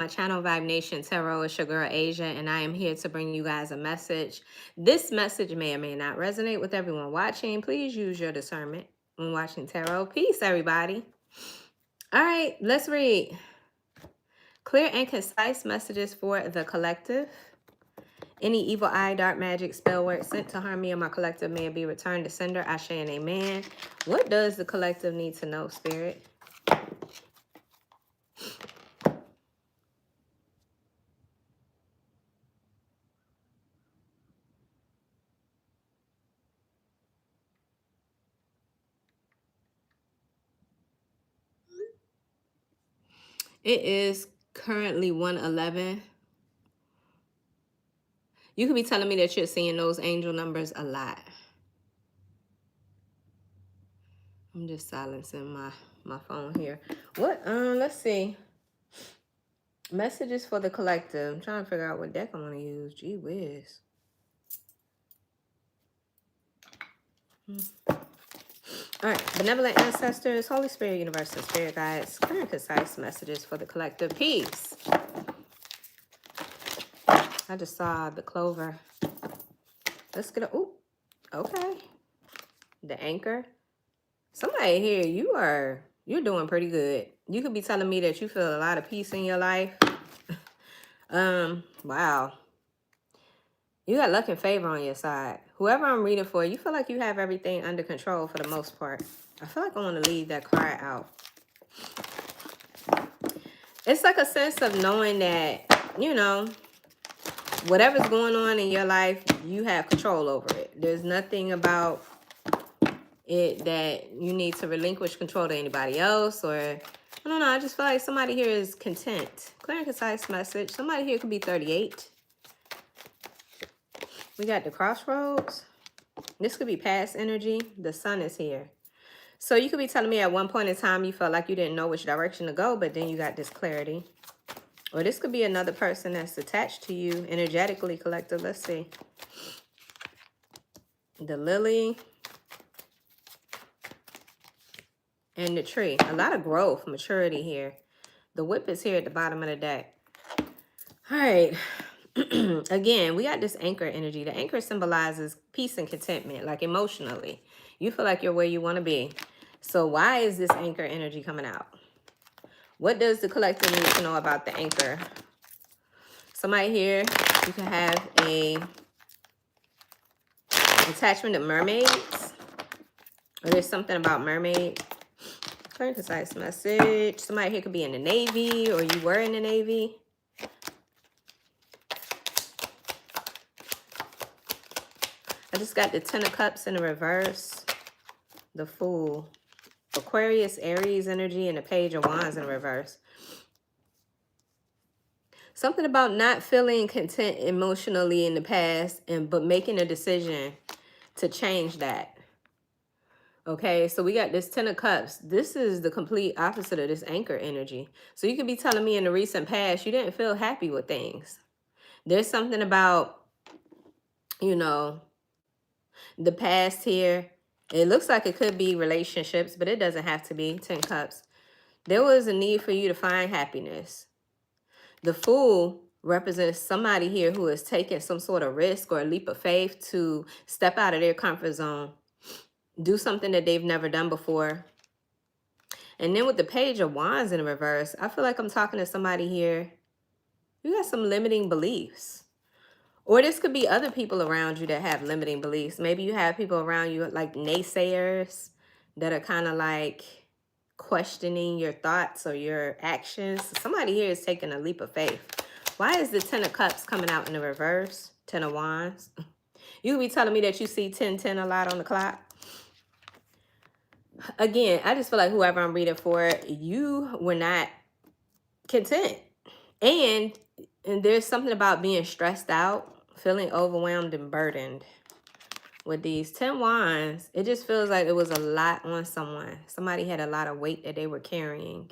my channel, Vibe Nation Tarot. It's your girl Asia, and I am here to bring you guys a message. This message may or may not resonate with everyone watching. Please use your discernment when watching tarot. Peace, everybody. All right, let's read. Clear and concise messages for the collective. Any evil eye, dark magic, spell work sent to harm me or my collective may be returned to sender. Ashe and amen. What does the collective need to know, Spirit? It is currently 1:11. You could be telling me that you're seeing those angel numbers a lot. I'm just silencing my phone here. What? Let's see. Messages for the collective. I'm trying to figure out what deck I'm going to use. Gee whiz. All right. Benevolent ancestors, Holy Spirit, universe, and spirit guides. Clear and concise messages for the collective. Peace. I just saw the clover. Let's get a... Ooh. Okay. The anchor. Somebody here, you're doing pretty good. You could be telling me that you feel a lot of peace in your life. Wow. You got luck and favor on your side. Whoever I'm reading for, you feel like you have everything under control for the most part. I feel like I want to leave that card out. It's like a sense of knowing that, you know, whatever's going on in your life, you have control over it. There's nothing about it that you need to relinquish control to anybody else, or I don't know. I just feel like somebody here is content. Clear and concise message. Somebody here could be 38. We got the crossroads. This could be past energy. The sun is here. So you could be telling me at one point in time you felt like you didn't know which direction to go, but then you got this clarity. Or this could be another person that's attached to you energetically, collective. Let's see. The lily and the tree. A lot of growth, maturity here. The whip is here at the bottom of the deck. All right. Again, we got this anchor energy. The anchor symbolizes peace and contentment, like emotionally. You feel like you're where you want to be. So why is this anchor energy coming out? What does the collective need to know about the anchor? Somebody here, you can have a attachment to mermaids. Or there's something about mermaid. Clear and concise message. Somebody here could be in the Navy, or you were in the Navy. I just got the Ten of Cups in the reverse. The Fool. Aquarius, Aries energy, and the Page of Wands in reverse. Something about not feeling content emotionally in the past, but making a decision to change that. Okay, so we got this Ten of Cups. This is the complete opposite of this anchor energy. So you could be telling me in the recent past you didn't feel happy with things. There's something about, you know, the past here. It looks like it could be relationships, but it doesn't have to be. 10 Cups. There was a need for you to find happiness. The Fool represents somebody here who is taking some sort of risk or a leap of faith to step out of their comfort zone. Do something that they've never done before. And then with the Page of Wands in the reverse, I feel like I'm talking to somebody here. You got some limiting beliefs. Or this could be other people around you that have limiting beliefs. Maybe you have people around you like naysayers that are kind of like questioning your thoughts or your actions. Somebody here is taking a leap of faith. Why is the Ten of Cups coming out in the reverse? Ten of Wands. You could be telling me that you see 1010 a lot on the clock. Again, I just feel like whoever I'm reading for, you were not content. And there's something about being stressed out, feeling overwhelmed and burdened. With these 10 wands, it just feels like it was a lot on someone. Somebody had a lot of weight that they were carrying.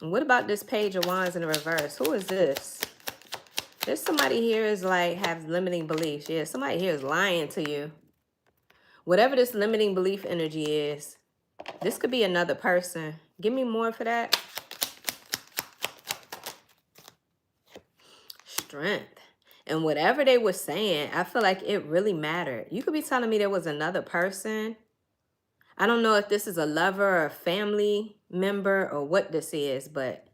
And what about this Page of Wands in the reverse? Who is this? There's somebody here is like have limiting beliefs. Yeah, somebody here is lying to you. Whatever this limiting belief energy is, this could be another person. Give me more for that. strength. And whatever they were saying, I feel like it really mattered. You could be telling me there was another person. I don't know if this is a lover or a family member or what this is, but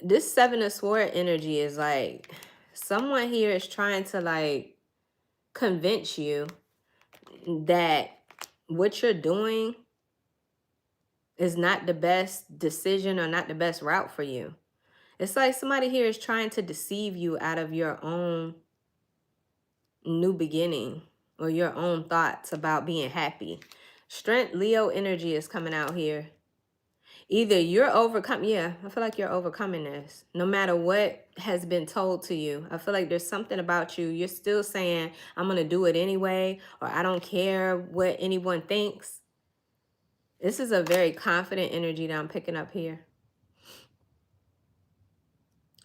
this Seven of Swords energy is like someone here is trying to like convince you that what you're doing is not the best decision or not the best route for you. It's like somebody here is trying to deceive you out of your own new beginning or your own thoughts about being happy. Strength, Leo energy is coming out here. Either you're overcoming, yeah, I feel like you're overcoming this. No matter what has been told to you, I feel like there's something about you. You're still saying, I'm going to do it anyway, or I don't care what anyone thinks. This is a very confident energy that I'm picking up here.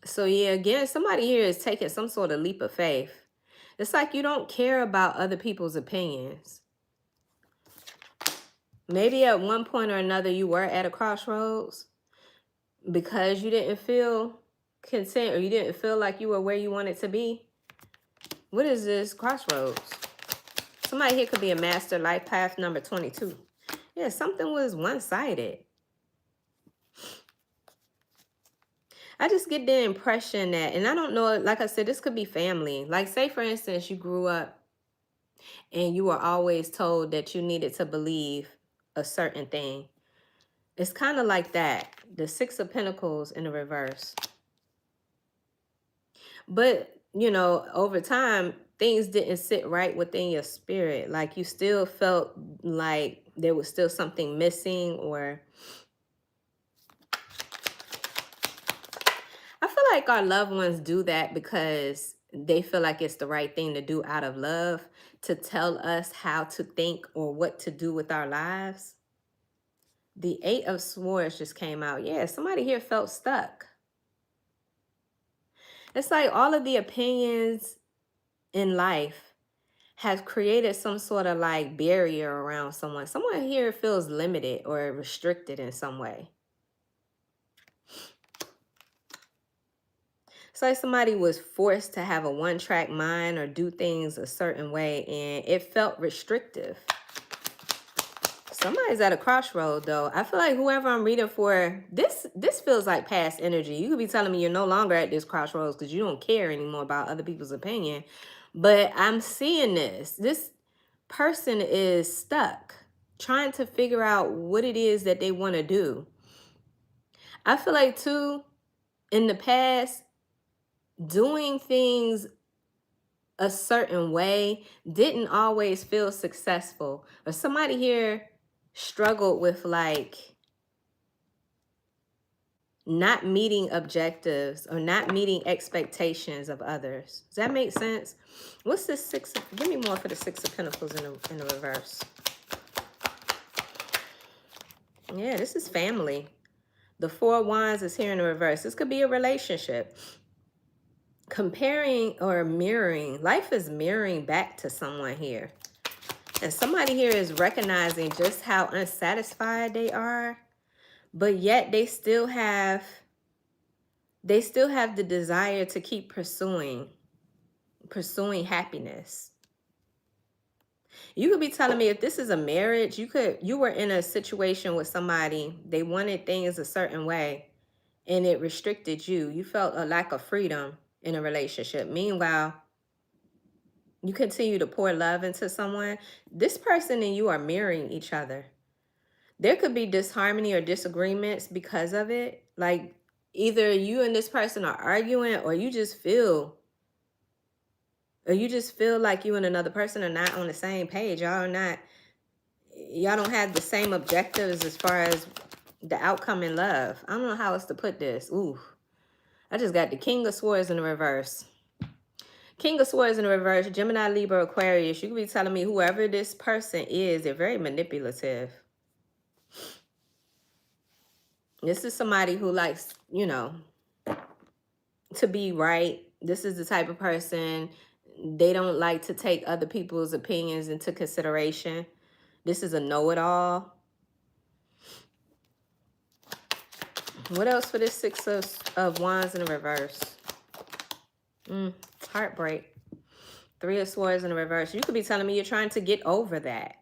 So yeah, again, somebody here is taking some sort of leap of faith. It's like you don't care about other people's opinions. Maybe at one point or another you were at a crossroads because you didn't feel content or you didn't feel like you were where you wanted to be. What is this crossroads? Somebody here could be a master life path number 22. Yeah, something was one-sided. I just get the impression that, and I don't know, like I said, this could be family. Like say, for instance, you grew up and you were always told that you needed to believe a certain thing. It's kind of like that. The Six of Pentacles in the reverse. But, you know, over time, things didn't sit right within your spirit. Like you still felt like there was still something missing, or I feel like our loved ones do that because they feel like it's the right thing to do out of love, to tell us how to think or what to do with our lives. The Eight of Swords just came out. Yeah, somebody here felt stuck. It's like all of the opinions in life have created some sort of like barrier around someone. Someone here feels limited or restricted in some way. It's like somebody was forced to have a one-track mind or do things a certain way, and it felt restrictive. Somebody's at a crossroad, though. I feel like whoever I'm reading for, this feels like past energy. You could be telling me you're no longer at this crossroads because you don't care anymore about other people's opinion. But I'm seeing this. This person is stuck, trying to figure out what it is that they want to do. I feel like, too, in the past, doing things a certain way didn't always feel successful. Or somebody here struggled with like not meeting objectives or not meeting expectations of others. Does that make sense? What's this six? Give me more for the Six of Pentacles in the reverse. Yeah, this is family. The Four of Wands is here in the reverse. This could be a relationship. Comparing or mirroring. Life is mirroring back to someone here. And somebody here is recognizing just how unsatisfied they are, but yet they still have the desire to keep pursuing happiness. You could be telling me if this is a marriage, you were in a situation with somebody, they wanted things a certain way and it restricted you. You felt a lack of freedom in a relationship. Meanwhile, you continue to pour love into someone. This person and you are mirroring each other. There could be disharmony or disagreements because of it. Like either you and this person are arguing, or you just feel like you and another person are not on the same page. Y'all don't have the same objectives as far as the outcome in love. I don't know how else to put this. Ooh, I just got the King of Swords in the reverse. King of Swords in the reverse, Gemini, Libra, Aquarius. You could be telling me whoever this person is, they're very manipulative. This is somebody who likes, you know, to be right. This is the type of person, they don't like to take other people's opinions into consideration. This is a know-it-all. What else for this Six of Wands in the reverse? Heartbreak. Three of Swords in the reverse. You could be telling me you're trying to get over that.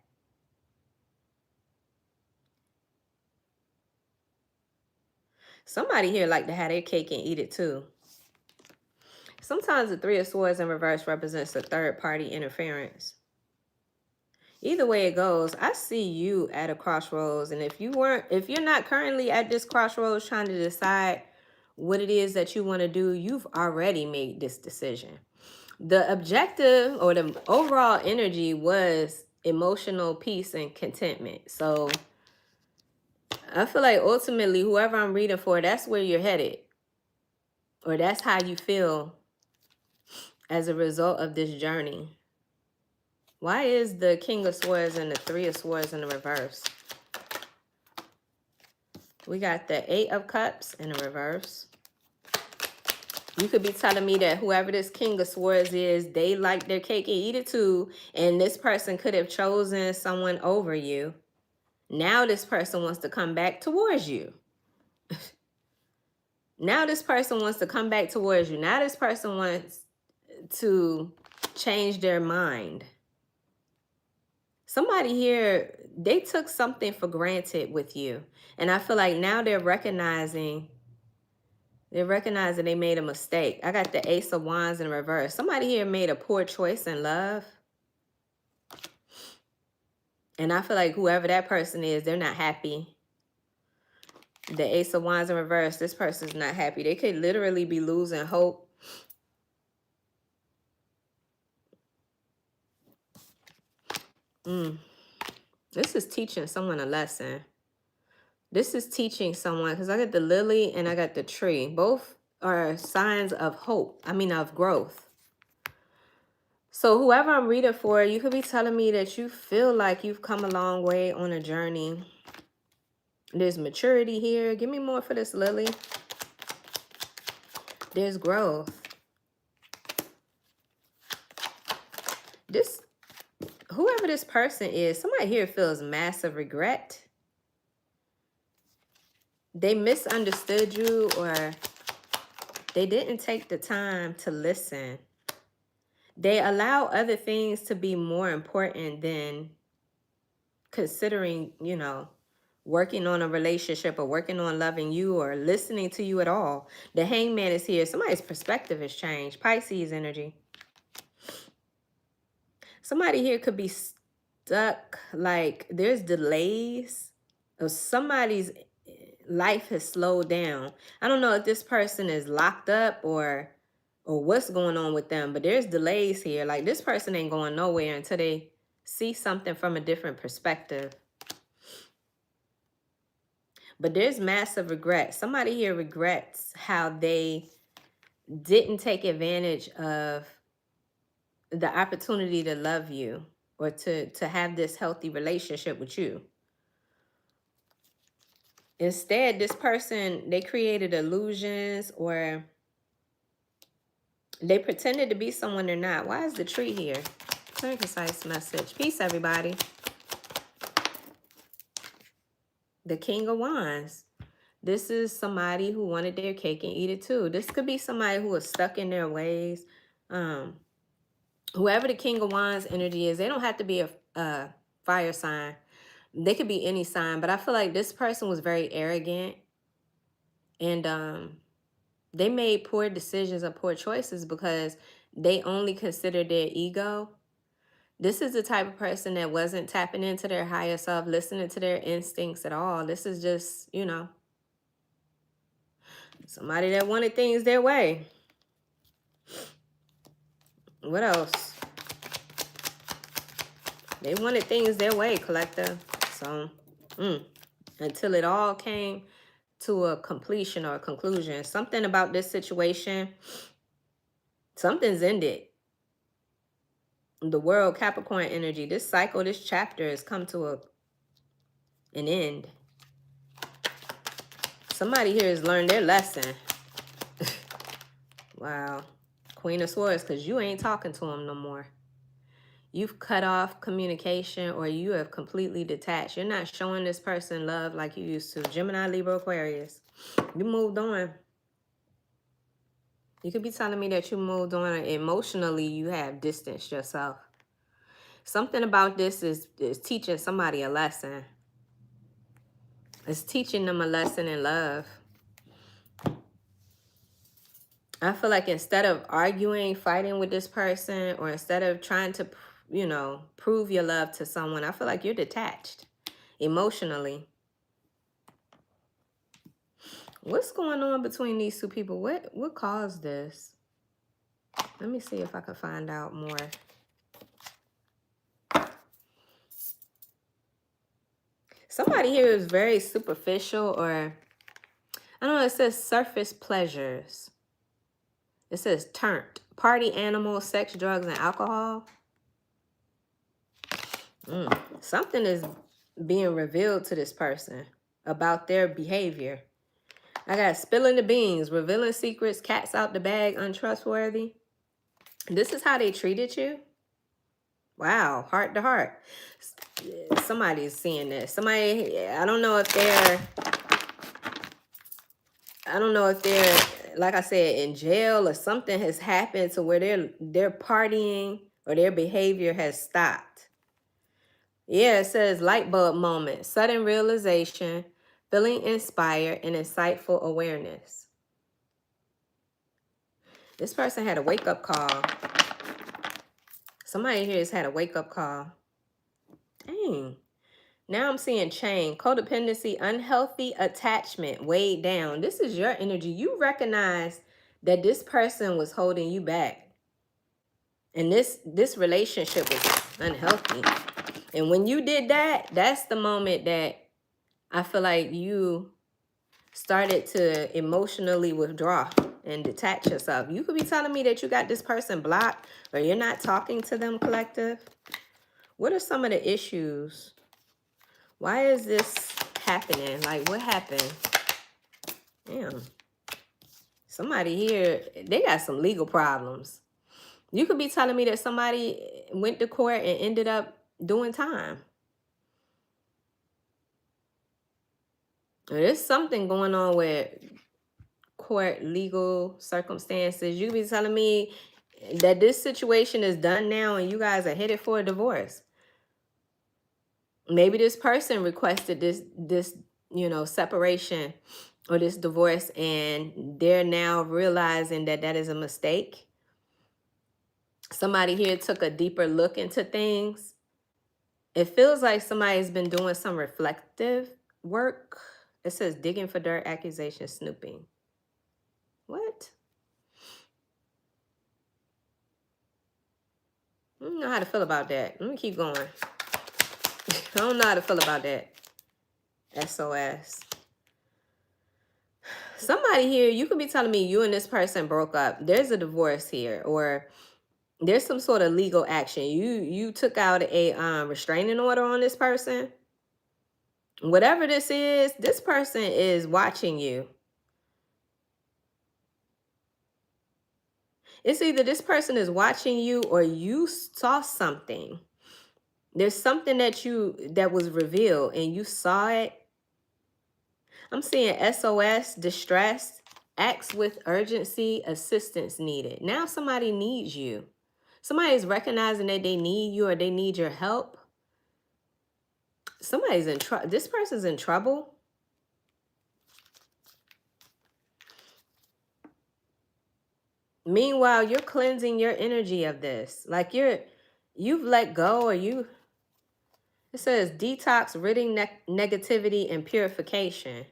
Somebody here like to have their cake and eat it too. Sometimes the Three of Swords in reverse represents a third party interference. Either way it goes, I see you at a crossroads. And if you're not currently at this crossroads trying to decide what it is that you want to do, you've already made this decision. The objective or the overall energy was emotional peace and contentment. So I feel like ultimately whoever I'm reading for, that's where you're headed. Or that's how you feel as a result of this journey. Why is the King of Swords and the Three of Swords in the reverse? We got the Eight of Cups in the reverse. You could be telling me that whoever this King of Swords is, they like their cake and eat it too. And this person could have chosen someone over you. Now this person wants to come back towards you. Now this person wants to come back towards you. Now this person wants to change their mind. Somebody here, they took something for granted with you. And I feel like now they're recognizing they made a mistake. I got the Ace of Wands in reverse. Somebody here made a poor choice in love. And I feel like whoever that person is, they're not happy. The Ace of Wands in reverse, this person's not happy. They could literally be losing hope. This is teaching someone a lesson. This is teaching someone, because I got the lily and I got the tree. Both are signs of hope. I mean, of growth. So whoever I'm reading for, you could be telling me that you feel like you've come a long way on a journey. There's maturity here. Give me more for this lily. There's growth. Whoever this person is, somebody here feels massive regret. They misunderstood you, or they didn't take the time to listen. They allow other things to be more important than considering, working on a relationship or working on loving you or listening to you at all. The Hangman is here. Somebody's perspective has changed. Pisces energy. Somebody here could be stuck, like there's delays, or somebody's life has slowed down. I don't know if this person is locked up or what's going on with them, but there's delays here. Like this person ain't going nowhere until they see something from a different perspective. But there's massive regret. Somebody here regrets how they didn't take advantage of the opportunity to love you or to have this healthy relationship with you. Instead, this person, they created illusions, or they pretended to be someone they're not. Why is the tree here? Clear, concise message. Peace, everybody. The King of Wands. This is somebody who wanted their cake and eat it too. This could be somebody who is stuck in their ways. Whoever the King of Wands energy is, they don't have to be a fire sign. They could be any sign, but I feel like this person was very arrogant, and they made poor decisions and poor choices because they only considered their ego. This is the type of person that wasn't tapping into their higher self, listening to their instincts at all. This is just, somebody that wanted things their way. What else? They wanted things their way, collective. So, until it all came to a completion or a conclusion. Something about this situation, something's ended. The world, Capricorn energy, this cycle, this chapter has come to an end. Somebody here has learned their lesson. Wow. Queen of Swords, because you ain't talking to them no more. You've cut off communication, or you have completely detached. You're not showing this person love like you used to. Gemini, Libra, Aquarius. You moved on. You could be telling me that you moved on and emotionally you have distanced yourself. Something about this is teaching somebody a lesson. It's teaching them a lesson in love. I feel like instead of arguing, fighting with this person, or instead of trying to, you know, prove your love to someone, I feel like you're detached emotionally. What's going on between these two people? What caused this? Let me see if I can find out more. Somebody here is very superficial, or I don't know, it says surface pleasures. It says turned. Party animals, sex, drugs, and alcohol. Something is being revealed to this person about their behavior. I got spilling the beans, revealing secrets, cats out the bag, untrustworthy. This is how they treated you? Wow, heart to heart. Somebody's seeing this. Somebody, I don't know if they're, like I said, in jail, or something has happened to where they're partying or their behavior has stopped. Yeah, it says light bulb moment, sudden realization, feeling inspired, and insightful awareness. This person had a wake-up call. Somebody here has had a wake-up call. Dang. Now I'm seeing chain, codependency, unhealthy attachment, weighed down. This is your energy. You recognize that this person was holding you back. And this relationship was unhealthy. And when you did that, that's the moment that I feel like you started to emotionally withdraw and detach yourself. You could be telling me that you got this person blocked, or you're not talking to them, collective. What are some of the issues? Why is this happening? Like, what happened? Damn. Somebody here, they got some legal problems. You could be telling me that somebody went to court and ended up doing time. There's something going on with court legal circumstances. You could be telling me that this situation is done now and you guys are headed for a divorce. Maybe this person requested this separation or this divorce, and they're now realizing that that is a mistake. Somebody here took a deeper look into things. It feels like somebody's been doing some reflective work. It says digging for dirt, accusation, snooping. What? I don't know how to feel about that. Let me keep going. I don't know how to feel about that. SOS. Somebody here, you could be telling me you and this person broke up. There's a divorce here, or there's some sort of legal action. You took out a restraining order on this person. Whatever this is, this person is watching you. It's either this person is watching you or you saw something. There's something that was revealed and you saw it. I'm seeing SOS, distress, acts with urgency, assistance needed. Now somebody needs you. Somebody's recognizing that they need you or they need your help. Somebody's in trouble. This person's in trouble. Meanwhile, you're cleansing your energy of this. Like you've let go, or it says detox, ridding negativity, and purification.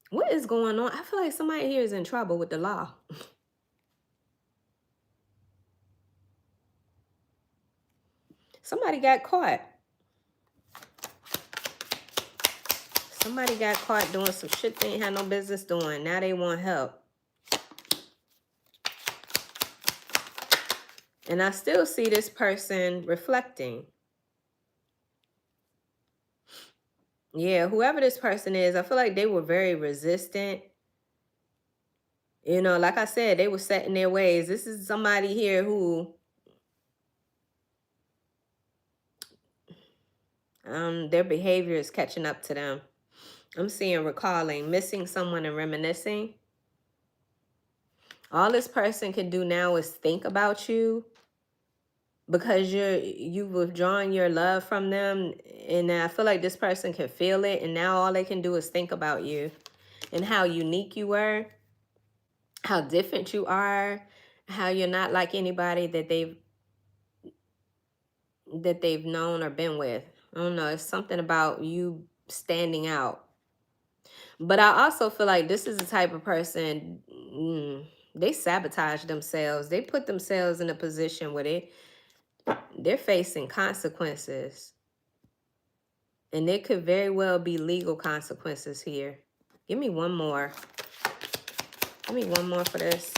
What is going on? I feel like somebody here is in trouble with the law. Somebody got caught. Somebody got caught doing some shit they ain't had no business doing. Now they want help. And I still see this person reflecting. Yeah, whoever this person is, I feel like they were very resistant. You know, like I said, they were set in their ways. This is somebody here who their behavior is catching up to them. I'm seeing recalling, missing someone, and reminiscing. All this person can do now is think about you, because you've withdrawn your love from them, and I feel like this person can feel it, and now all they can do is think about you and how unique you were, how different you are, how you're not like anybody that they've known or been with. I don't know, it's something about you standing out. But I also feel like this is the type of person, they sabotage themselves. They put themselves in a position where they're facing consequences. And there could very well be legal consequences here. Give me one more. Give me one more for this.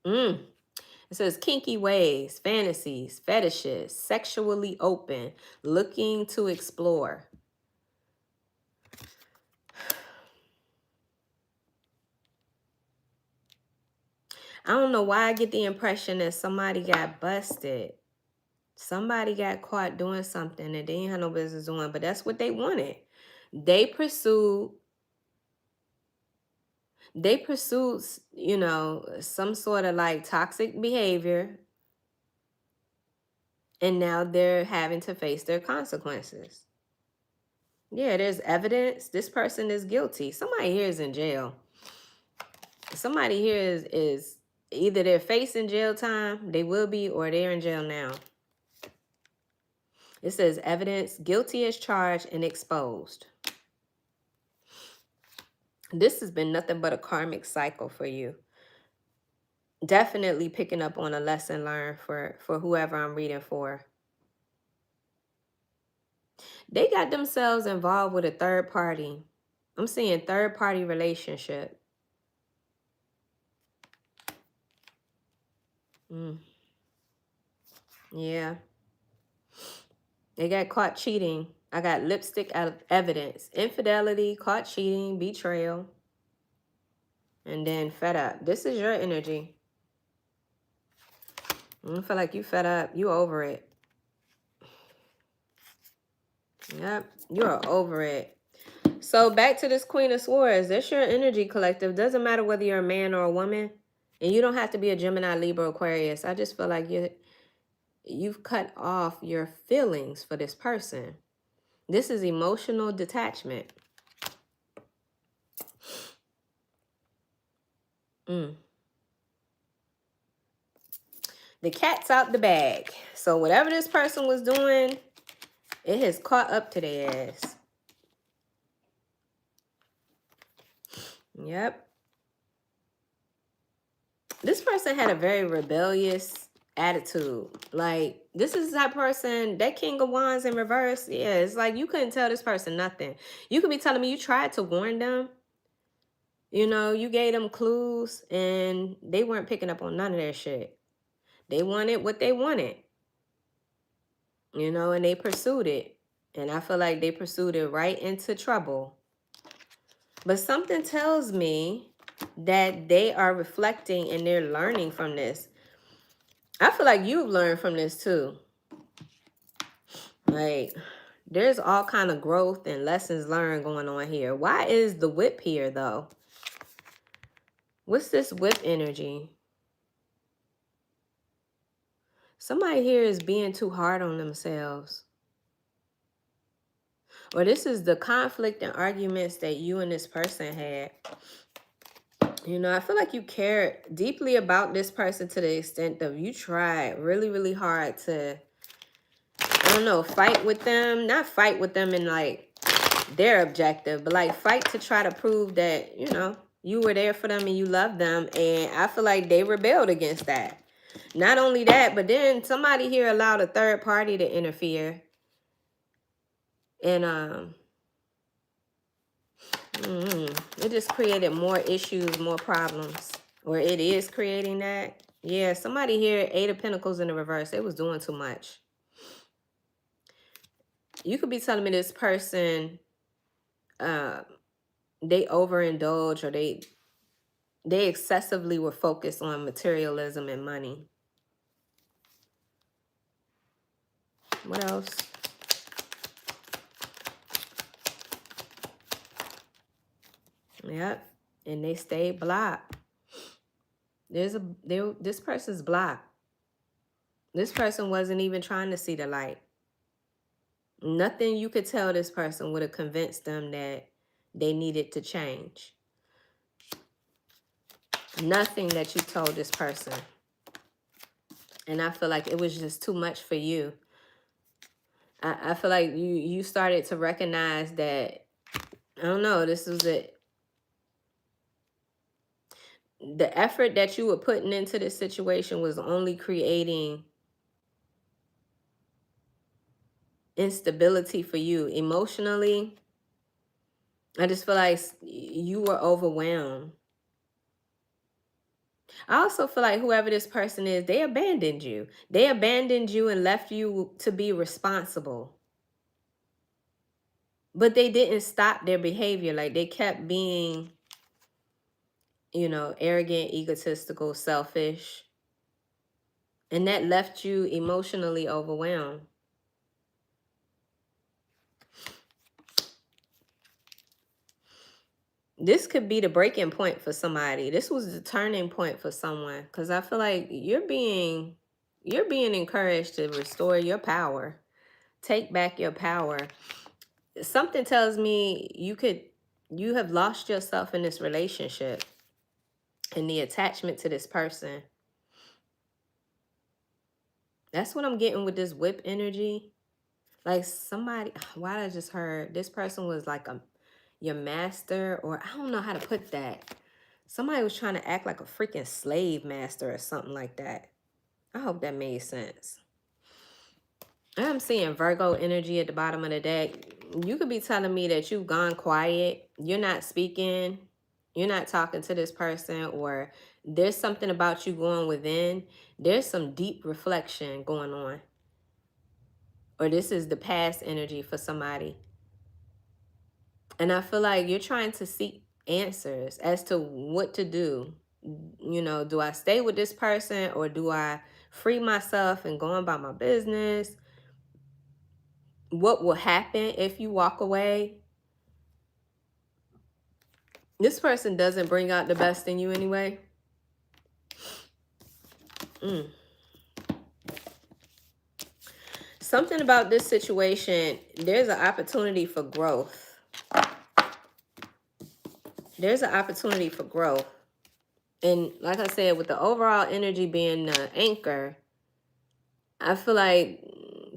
It says kinky ways, fantasies, fetishes, sexually open, looking to explore. I don't know why I get the impression that somebody got busted. Somebody got caught doing something that they ain't had no business doing, but that's what they wanted. They pursued, you know, some sort of like toxic behavior, and now they're having to face their consequences. Yeah, there's evidence. This person is guilty. Somebody here is in jail. Somebody here is either they're facing jail time, they will be, or they're in jail now. It says evidence, guilty as charged and exposed. This has been nothing but a karmic cycle for you. Definitely picking up on a lesson learned for whoever I'm reading for. They got themselves involved with a third party. I'm seeing third party relationship. Yeah. They got caught cheating. I got lipstick evidence. Infidelity, caught cheating, betrayal, and then fed up. This is your energy. I feel like you fed up. You over it. Yep, you are over it. So back to this Queen of Swords. That's your energy, collective. Doesn't matter whether you're a man or a woman. And you don't have to be a Gemini, Libra, Aquarius. I just feel like you've cut off your feelings for this person. This is emotional detachment. The cat's out the bag. So whatever this person was doing, it has caught up to their ass. Yep. This person had a very rebellious attitude. Like, this is that person, that King of Wands in reverse. Yeah, it's like you couldn't tell this person nothing. You could be telling me you tried to warn them. You know, you gave them clues and they weren't picking up on none of their shit. They wanted what they wanted. You know, and they pursued it. And I feel like they pursued it right into trouble. But something tells me that they are reflecting and they're learning from this. I feel like you've learned from this too. Like, there's all kind of growth and lessons learned going on here. Why is the whip here though? What's this whip energy? Somebody here is being too hard on themselves. Or this is the conflict and arguments that you and this person had. You know, I feel like you care deeply about this person to the extent of you tried really, really hard to, I don't know, fight with them. Not fight with them in like their objective, but like fight to try to prove that, you know, you were there for them and you loved them. And I feel like they rebelled against that. Not only that, but then somebody here allowed a third party to interfere. And it just created more issues, more problems. Or it is creating that. Yeah, somebody here, 8 of Pentacles in the reverse. They was doing too much. You could be telling me this person, they overindulge, or they excessively were focused on materialism and money. What else? Yep. and they stayed blocked. This person's blocked. This person wasn't even trying to see the light. Nothing you could tell this person would have convinced them that they needed to change. Nothing that you told this person. And I feel like it was just too much for you. I feel like you started to recognize that, I don't know, this was it. The effort that you were putting into this situation was only creating instability for you emotionally. I just feel like you were overwhelmed. I also feel like whoever this person is, they abandoned you. They abandoned you and left you to be responsible. But they didn't stop their behavior. Like, they kept being, arrogant, egotistical, selfish. And that left you emotionally overwhelmed. This could be the breaking point for somebody. This was the turning point for someone. Because I feel like you're being encouraged to restore your power. Take back your power. Something tells me you have lost yourself in this relationship and the attachment to this person. That's what I'm getting with this whip energy. Like, somebody, why I just heard this person was like your master, or I don't know how to put that. Somebody was trying to act like a freaking slave master or something like that. I hope that made sense. I'm seeing Virgo energy at the bottom of the deck. You could be telling me that you've gone quiet. You're not speaking. You're not talking to this person, or there's something about you going within. There's some deep reflection going on. Or this is the past energy for somebody. And I feel like you're trying to seek answers as to what to do. Do I stay with this person, or do I free myself and go on about my business? What will happen if you walk away? This person doesn't bring out the best in you anyway. Something about this situation, there's an opportunity for growth. There's an opportunity for growth. And like I said, with the overall energy being the anchor, I feel like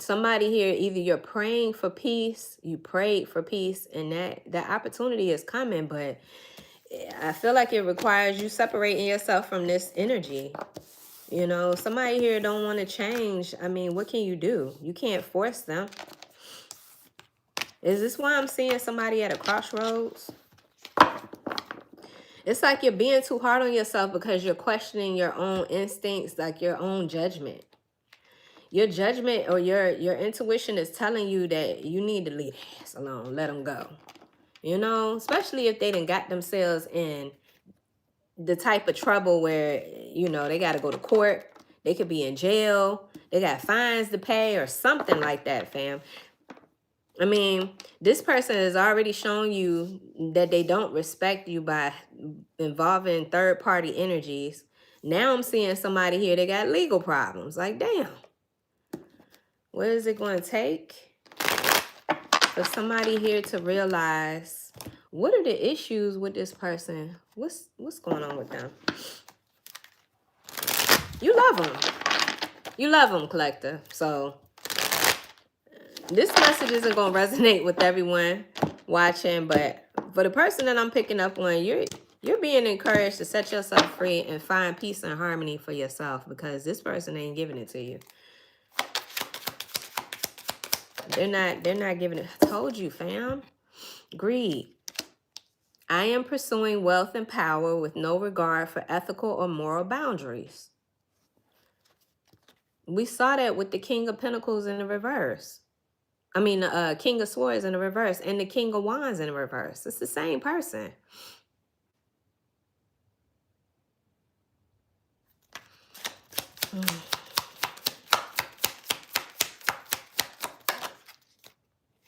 somebody here, either you're praying for peace, you prayed for peace, and that opportunity is coming, but I feel like it requires you separating yourself from this energy. Somebody here don't want to change. I mean, what can you do? You can't force them. Is this why I'm seeing somebody at a crossroads? It's like you're being too hard on yourself because you're questioning your own instincts, like your own judgment. Your judgment or your intuition is telling you that you need to leave hands alone, let them go. Especially if they done got themselves in the type of trouble where, they got to go to court. They could be in jail. They got fines to pay or something like that, fam. I mean, this person has already shown you that they don't respect you by involving third-party energies. Now I'm seeing somebody here, they got legal problems. Like, damn. What is it going to take for somebody here to realize, what are the issues with this person? What's going on with them? You love them. You love them, collector. So this message isn't going to resonate with everyone watching, but for the person that I'm picking up on, you're being encouraged to set yourself free and find peace and harmony for yourself, because this person ain't giving it to you. They're not giving it. I told you, fam. Greed. I am pursuing wealth and power with no regard for ethical or moral boundaries. We saw that with the King of Pentacles in the reverse. I mean, the King of Swords in the reverse and the King of Wands in the reverse. It's the same person.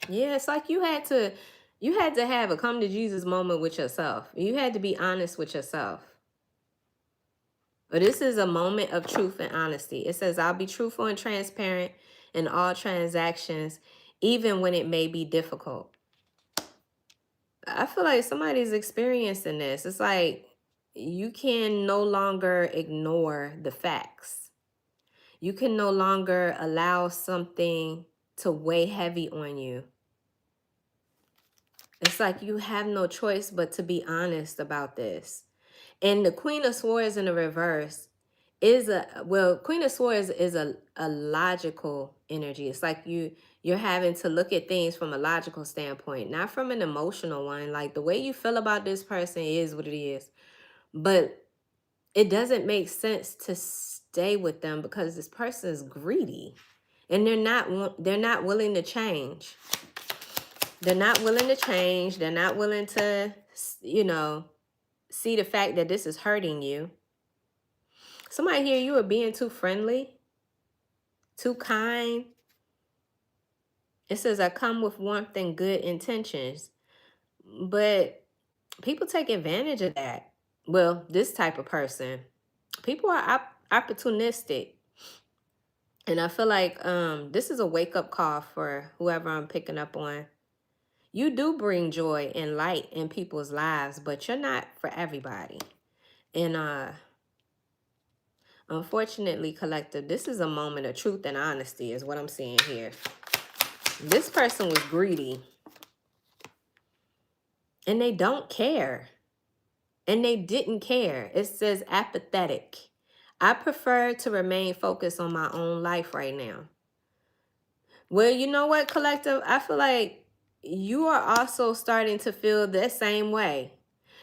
Yeah, it's like you had to You had to have a come to Jesus moment with yourself. You had to be honest with yourself. But this is a moment of truth and honesty. It says, I'll be truthful and transparent in all transactions, even when it may be difficult. I feel like somebody's experiencing this. It's like you can no longer ignore the facts. You can no longer allow something to weigh heavy on you. It's like you have no choice but to be honest about this. And the Queen of Swords in the reverse is Queen of Swords is a logical energy. It's like you're having to look at things from a logical standpoint, not from an emotional one. Like the way you feel about this person is what it is. But it doesn't make sense to stay with them because this person is greedy and they're not willing to change. They're not willing to change. They're not willing to, see the fact that this is hurting you. Somebody here, you are being too friendly, too kind. It says, I come with warmth and good intentions. But people take advantage of that. Well, this type of person. People are opportunistic. And I feel like this is a wake-up call for whoever I'm picking up on. You do bring joy and light in people's lives, but you're not for everybody. And unfortunately, collective, this is a moment of truth and honesty is what I'm seeing here. This person was greedy. And they don't care. And they didn't care. It says apathetic. I prefer to remain focused on my own life right now. Well, you know what, collective? I feel like you are also starting to feel the same way.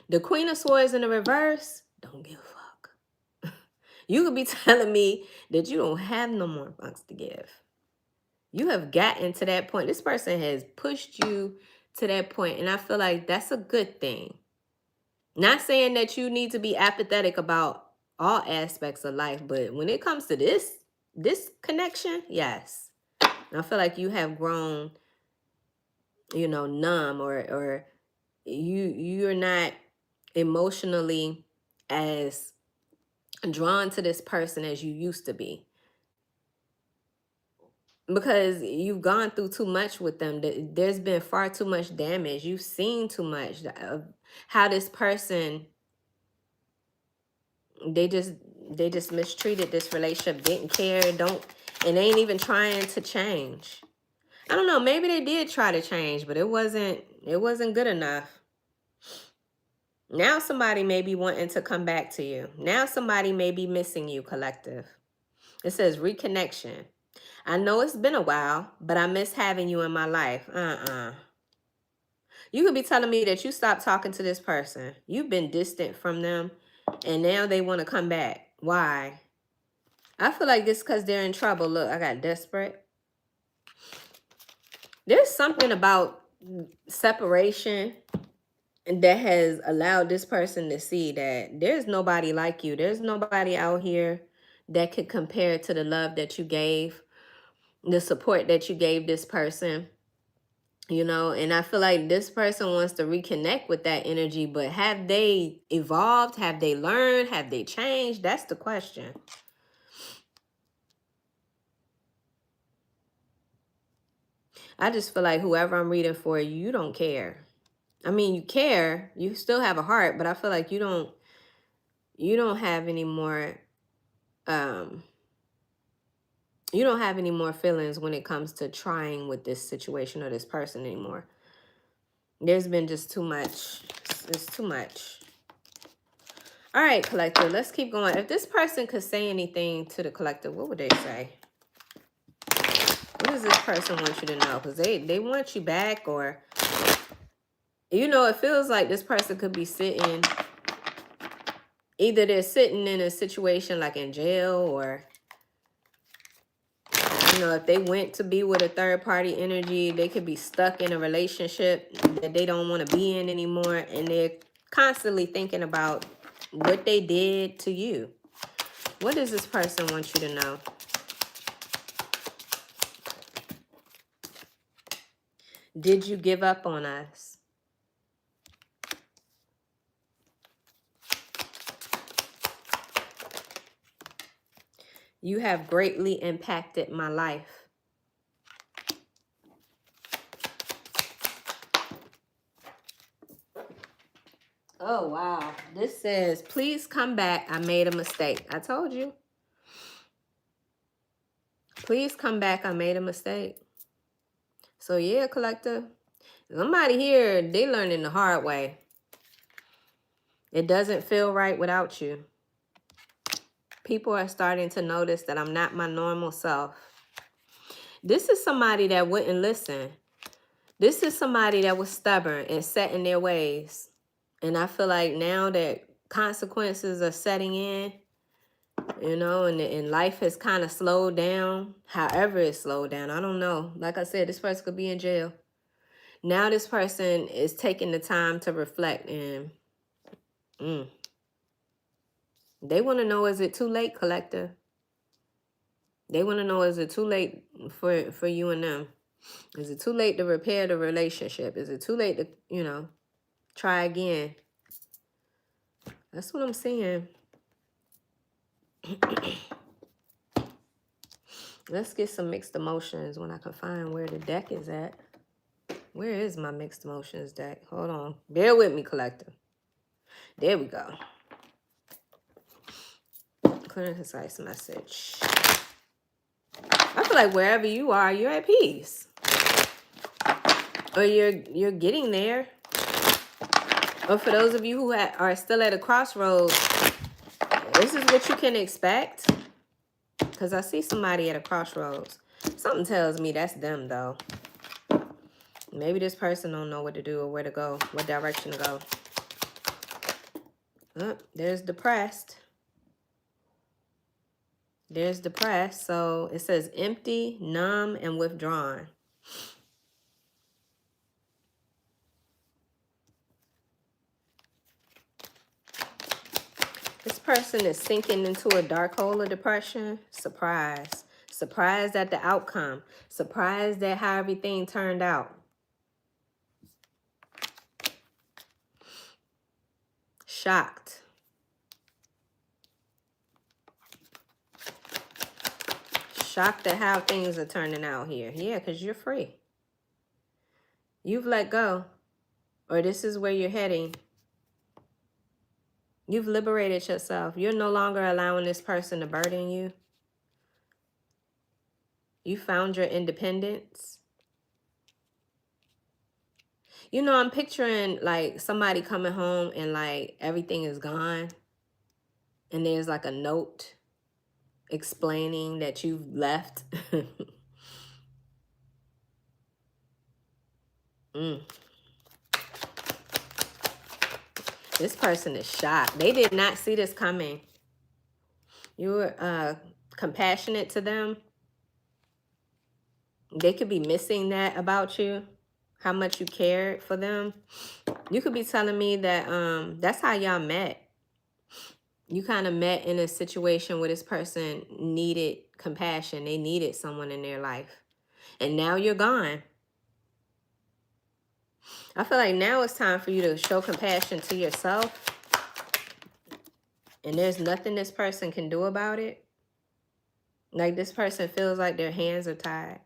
The Queen of Swords in the reverse, don't give a fuck. You could be telling me that you don't have no more fucks to give. You have gotten to that point. This person has pushed you to that point, and I feel like that's a good thing. Not saying that you need to be apathetic about all aspects of life, but when it comes to this connection, yes. I feel like you have grown, numb or you're not emotionally as drawn to this person as you used to be. Because you've gone through too much with them. There's been far too much damage. You've seen too much of how this person, they just mistreated this relationship, didn't care, and they ain't even trying to change. I don't know, maybe they did try to change, but it wasn't good enough. Now somebody may be wanting to come back to you. Now somebody may be missing you, collective. It says reconnection. I know it's been a while, but I miss having you in my life. You could be telling me that you stopped talking to this person. You've been distant from them, and now they want to come back. Why? I feel like this because they're in trouble. Look, I got desperate. There's something about separation that has allowed this person to see that there's nobody like you. There's nobody out here that could compare to the love that you gave, the support that you gave this person. And I feel like this person wants to reconnect with that energy, but have they evolved? Have they learned? Have they changed? That's the question. I just feel like whoever I'm reading for, you don't care. I mean, you care. You still have a heart, but I feel like you don't have any more you don't have any more feelings when it comes to trying with this situation or this person anymore. There's been just too much. It's too much. All right, collective, let's keep going. If this person could say anything to the collective, what would they say? What does this person want you to know? Because they want you back, or, it feels like this person could be sitting, either they're sitting in a situation like in jail, or, if they went to be with a third party energy, they could be stuck in a relationship that they don't want to be in anymore. And they're constantly thinking about what they did to you. What does this person want you to know? Did you give up on us? You have greatly impacted my life. Oh, wow. This says, please come back. I made a mistake. I told you. Please come back. I made a mistake. So, yeah, collector. Somebody here, they learning the hard way. It doesn't feel right without you. People are starting to notice that I'm not my normal self. This is somebody that wouldn't listen. This is somebody that was stubborn and set in their ways. And I feel like now that consequences are setting in, you know, and life has kind of slowed down. However it's slowed down, I don't know. Like I said, this person could be in jail. Now this person is taking the time to reflect and they want to know, is it too late, collector? They want to know, is it too late for you and them? Is it too late to repair the relationship? Is it too late to, you know, try again? That's what I'm seeing. Let's get some mixed emotions when I can find where the deck is at. Where is my mixed emotions deck? Hold on. Bear with me, collector. There we go. Clear and concise message. I feel like wherever you are, you're at peace. Or you're getting there. Or for those of you who are still at a crossroads, this is what you can expect. Because I see somebody at a crossroads. Something tells me that's them, though. Maybe this person don't know what to do or where to go, what direction to go. Oh, there's depressed. There's depressed. So it says empty, numb, and withdrawn. This person is sinking into a dark hole of depression. Surprised. Surprised at the outcome. Surprised at how everything turned out. Shocked. Shocked at how things are turning out here. Yeah, because you're free. You've let go. Or this is where you're heading. You've liberated yourself. You're no longer allowing this person to burden you. You found your independence. You know, I'm picturing like somebody coming home and like everything is gone. And there's like a note explaining that you've left. This person is shocked. They did not see this coming. You were compassionate to them. They could be missing that about you, how much you cared for them. You could be telling me that that's how y'all met. You kind of met in a situation where this person needed compassion. They needed someone in their life. And now you're gone. I feel like now it's time for you to show compassion to yourself. And there's nothing this person can do about it. Like this person feels like their hands are tied.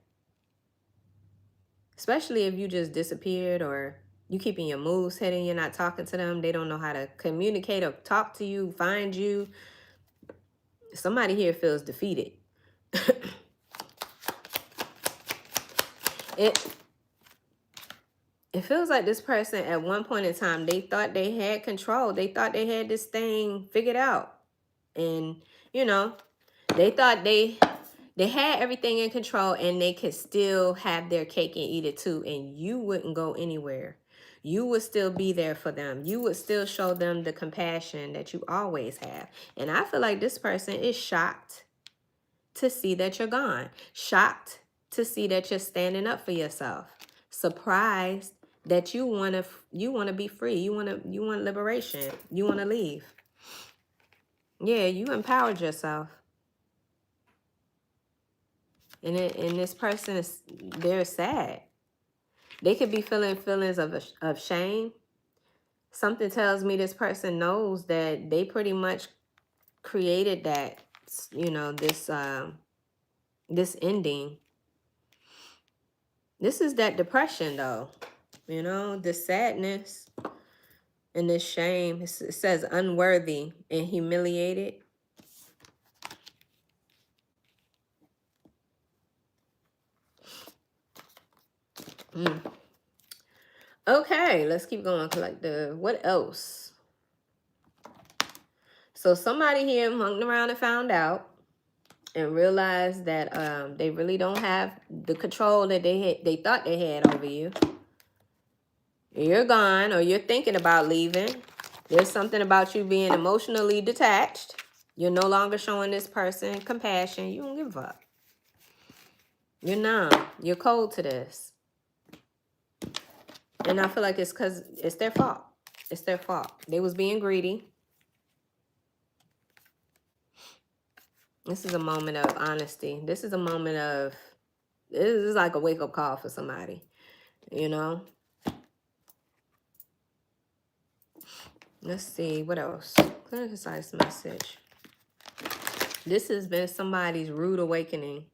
Especially if you just disappeared or you keeping your moves hidden, you're not talking to them. They don't know how to communicate or talk to you, find you. Somebody here feels defeated. It feels like this person at one point in time, they thought they had control. They thought they had this thing figured out. And, you know, they thought they had everything in control and they could still have their cake and eat it too. And you wouldn't go anywhere. You would still be there for them. You would still show them the compassion that you always have. And I feel like this person is shocked to see that you're gone. Shocked to see that you're standing up for yourself. Surprised that you want to be free. You want liberation. You want to leave. Yeah, you empowered yourself. And this person they're sad. They could be feeling feelings of shame. Something tells me this person knows that they pretty much created that you know, this ending. This is that depression though, you know, this sadness and this shame. It says unworthy and humiliated. Okay, let's keep going. Collective. What else? So somebody here hung around and found out and realized that they really don't have the control that they thought they had over you. You're gone, or you're thinking about leaving. There's something about you being emotionally detached. You're no longer showing this person compassion. You don't give up. You're numb. You're cold to this. And I feel like it's because it's their fault. It's their fault. They was being greedy. This is a moment of honesty. This is a moment of, this is like a wake-up call for somebody, you know? Let's see, what else? Clear and concise message. This has been somebody's rude awakening.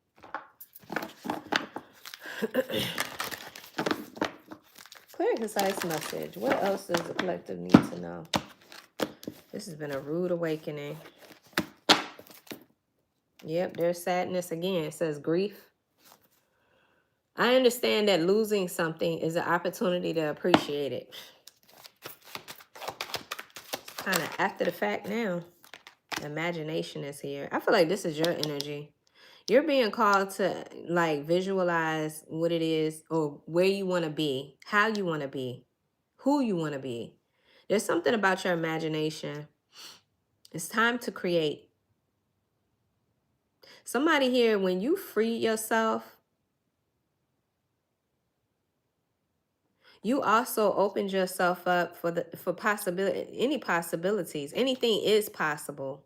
Clear and concise message. What else does the collective need to know? This has been a rude awakening. Yep, there's sadness again. It says grief. I understand that losing something is an opportunity to appreciate it. It's kind of after the fact now. Imagination is here. I feel like this is your energy. You're being called to like visualize what it is or where you want to be, how you want to be, who you want to be. There's something about your imagination. It's time to create. Somebody here, when you free yourself, you also opened yourself up for possibility, any possibilities. Anything is possible.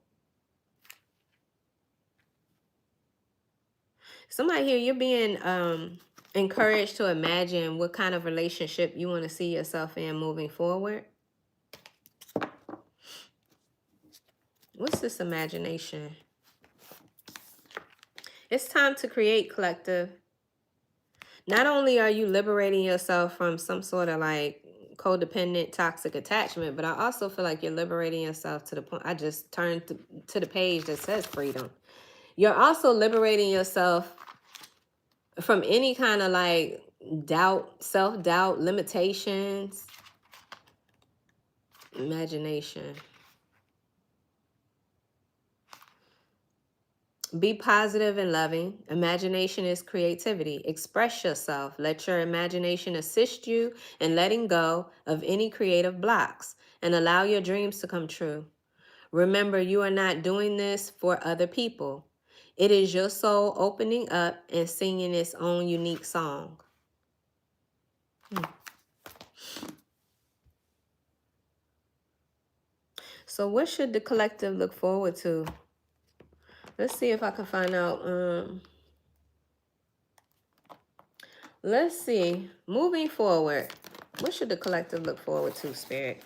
Somebody here, you're being encouraged to imagine what kind of relationship you want to see yourself in moving forward. What's this imagination? It's time to create, collective. Not only are you liberating yourself from some sort of like codependent, toxic attachment, but I also feel like you're liberating yourself to the point. I just turned to the page that says freedom. You're also liberating yourself from any kind of like doubt, self-doubt, limitations, imagination. Be positive and loving. Imagination is creativity. Express yourself. Let your imagination assist you in letting go of any creative blocks and allow your dreams to come true. Remember, you are not doing this for other people. It is your soul opening up and singing its own unique song. So what should the collective look forward to? Let's see if I can find out. Let's see. Moving forward, what should the collective look forward to, Spirit?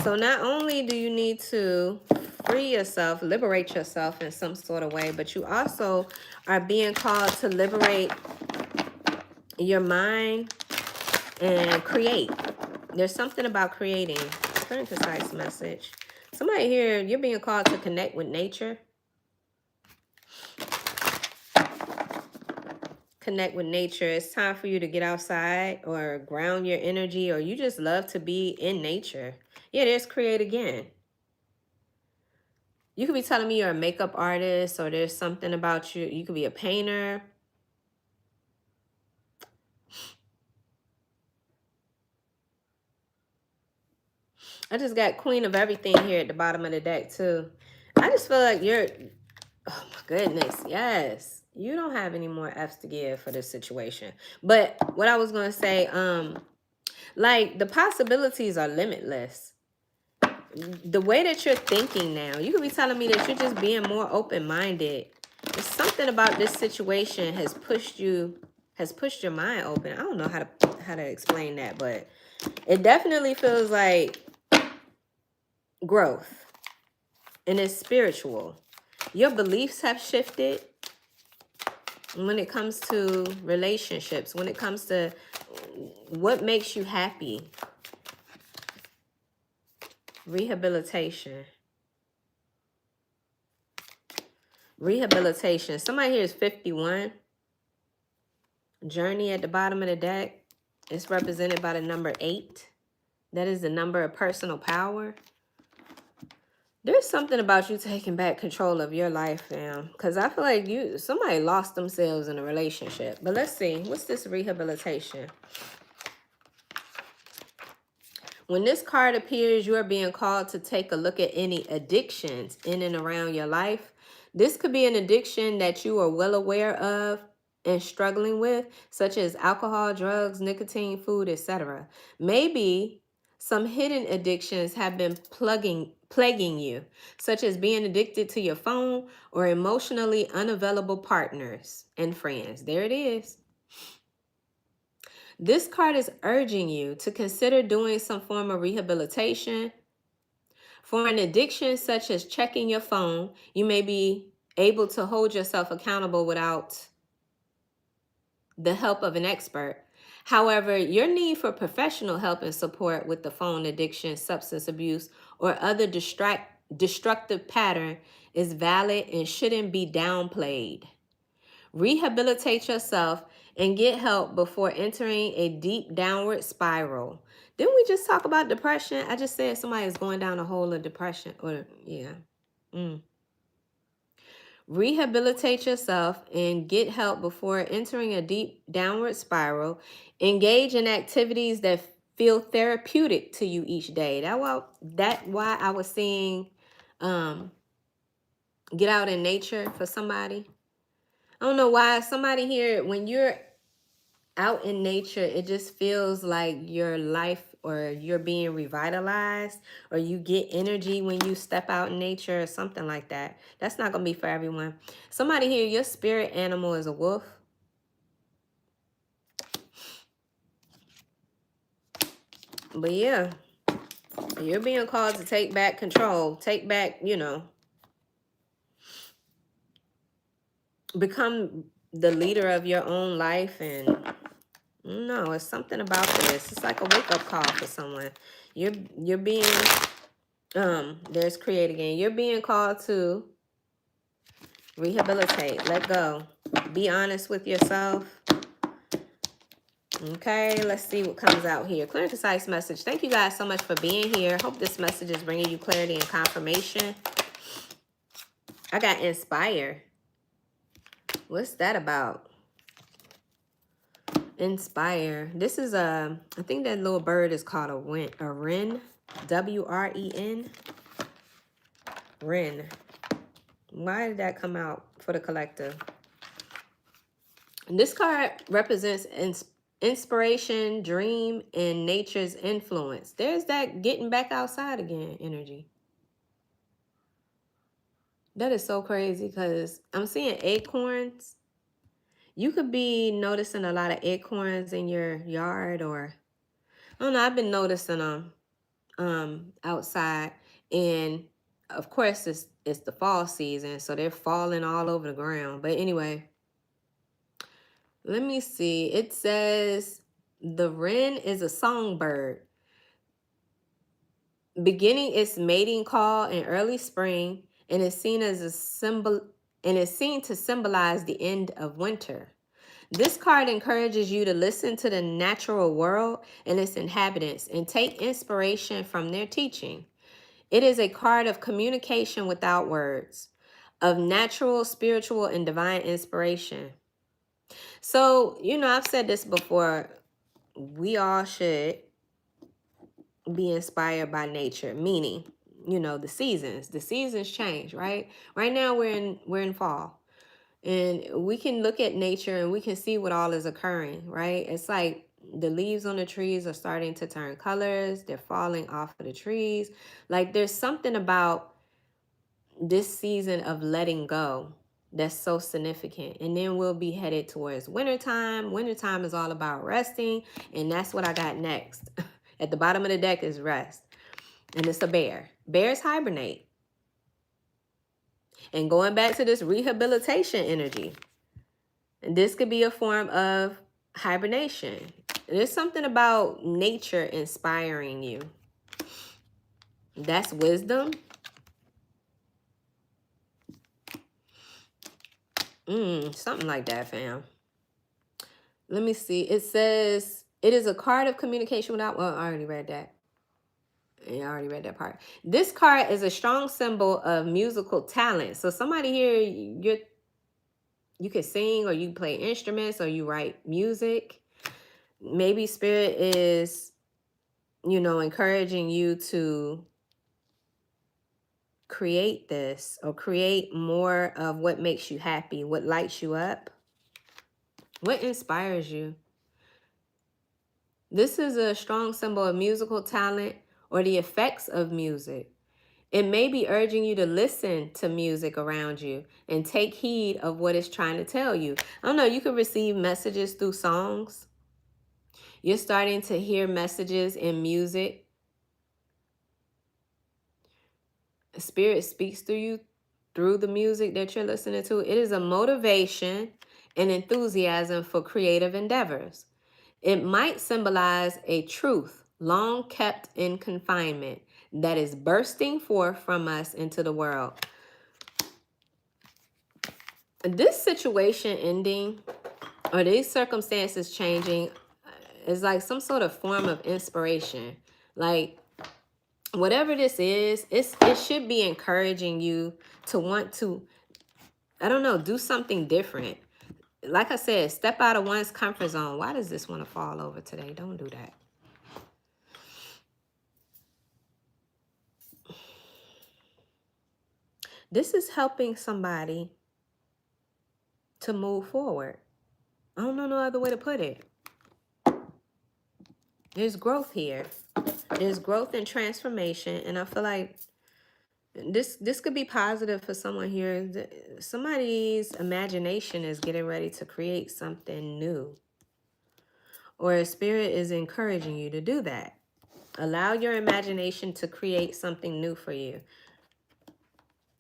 So not only do you need to free yourself, liberate yourself in some sort of way, but you also are being called to liberate your mind and create. There's something about creating. Very concise message. Somebody here, you're being called to connect with nature. Connect with nature. It's time for you to get outside or ground your energy, or you just love to be in nature. Yeah, there's create again. You could be telling me you're a makeup artist, or there's something about you. You could be a painter. I just got Queen of Everything here at the bottom of the deck too. I just feel like you're, oh my goodness, yes. You don't have any more F's to give for this situation. But what I was going to say, like the possibilities are limitless. The way that you're thinking now, you could be telling me that you're just being more open-minded. There's something about this situation has pushed your mind open. I don't know how to explain that, but it definitely feels like growth, and it's spiritual. Your beliefs have shifted when it comes to relationships, when it comes to what makes you happy. Rehabilitation. Rehabilitation. Somebody here is 51. Journey at the bottom of the deck. It's represented by the number 8. That is the number of personal power. There's something about you taking back control of your life, fam. Because I feel like somebody lost themselves in a relationship. But let's see. What's this rehabilitation? When this card appears, you are being called to take a look at any addictions in and around your life. This could be an addiction that you are well aware of and struggling with, such as alcohol, drugs, nicotine, food, etc. Maybe some hidden addictions have been plaguing you, such as being addicted to your phone or emotionally unavailable partners and friends. There it is. This card is urging you to consider doing some form of rehabilitation. For an addiction such as checking your phone, you may be able to hold yourself accountable without the help of an expert. However, your need for professional help and support with the phone addiction, substance abuse, or other destructive pattern is valid and shouldn't be downplayed. Rehabilitate yourself and get help before entering a deep downward spiral. Didn't we just talk about depression? I just said somebody is going down a hole of depression. Rehabilitate yourself and get help before entering a deep downward spiral. Engage in activities that feel therapeutic to you each day. That's why I was saying get out in nature for somebody. I don't know why somebody here, when you're out in nature, it just feels like your life or you're being revitalized, or you get energy when you step out in nature or something like that. That's not going to be for everyone. Somebody here, your spirit animal is a wolf. But yeah, you're being called to take back control, take back, become the leader of your own life. And no, it's something about this. It's like a wake-up call for someone. You're being there's create again. You're being called to rehabilitate, let go, be honest with yourself. Okay, let's see what comes out here. Clear and concise message. Thank you guys so much for being here. Hope this message is bringing you clarity and confirmation. I got inspire. What's that about? Inspire. This is I think that little bird is called a wren. W-R-E-N. Wren. Why did that come out for the collective? This card represents inspiration, dream, and nature's influence. There's that getting back outside again energy. That is so crazy because I'm seeing acorns. You could be noticing a lot of acorns in your yard, or I don't know, I've been noticing them outside. And of course it's the fall season, so they're falling all over the ground. But anyway, let me see. It says the wren is a songbird, beginning its mating call in early spring, and is seen as a symbol, and is seen to symbolize the end of winter. This card encourages you to listen to the natural world and its inhabitants and take inspiration from their teaching. It is a card of communication without words, of natural, spiritual, and divine inspiration. So, I've said this before. We all should be inspired by nature, meaning, the seasons. The seasons change, right? Right now we're in fall. And we can look at nature and we can see what all is occurring, right? It's like the leaves on the trees are starting to turn colors. They're falling off of the trees. Like there's something about this season of letting go that's so significant. And then we'll be headed towards wintertime. Wintertime is all about resting. And that's what I got next. At the bottom of the deck is rest. And it's a bear. Bears hibernate. And going back to this rehabilitation energy, this could be a form of hibernation. There's something about nature inspiring you. That's wisdom. Something like that, fam. Let me see. It says it is a card of communication without. Well, I already read that. Yeah, I already read that part. This card is a strong symbol of musical talent. So somebody here, you can sing, or you play instruments, or you write music. Maybe spirit is, encouraging you to create this, or create more of what makes you happy, what lights you up, what inspires you. This is a strong symbol of musical talent or the effects of music. It may be urging you to listen to music around you and take heed of what it's trying to tell you. I don't know, you can receive messages through songs. You're starting to hear messages in music. Spirit speaks through you through the music that you're listening to. It is a motivation and enthusiasm for creative endeavors. It might symbolize a truth long kept in confinement that is bursting forth from us into the world. This situation ending, or these circumstances changing, is like some sort of form of inspiration. Like, whatever this is, it should be encouraging you to want to, I don't know, do something different. Like I said, step out of one's comfort zone. Why does this want to fall over today? Don't do that. This is helping somebody to move forward. I don't know no other way to put it. There's growth here. There's growth and transformation. And I feel like this could be positive for someone here. Somebody's imagination is getting ready to create something new. Or a spirit is encouraging you to do that. Allow your imagination to create something new for you.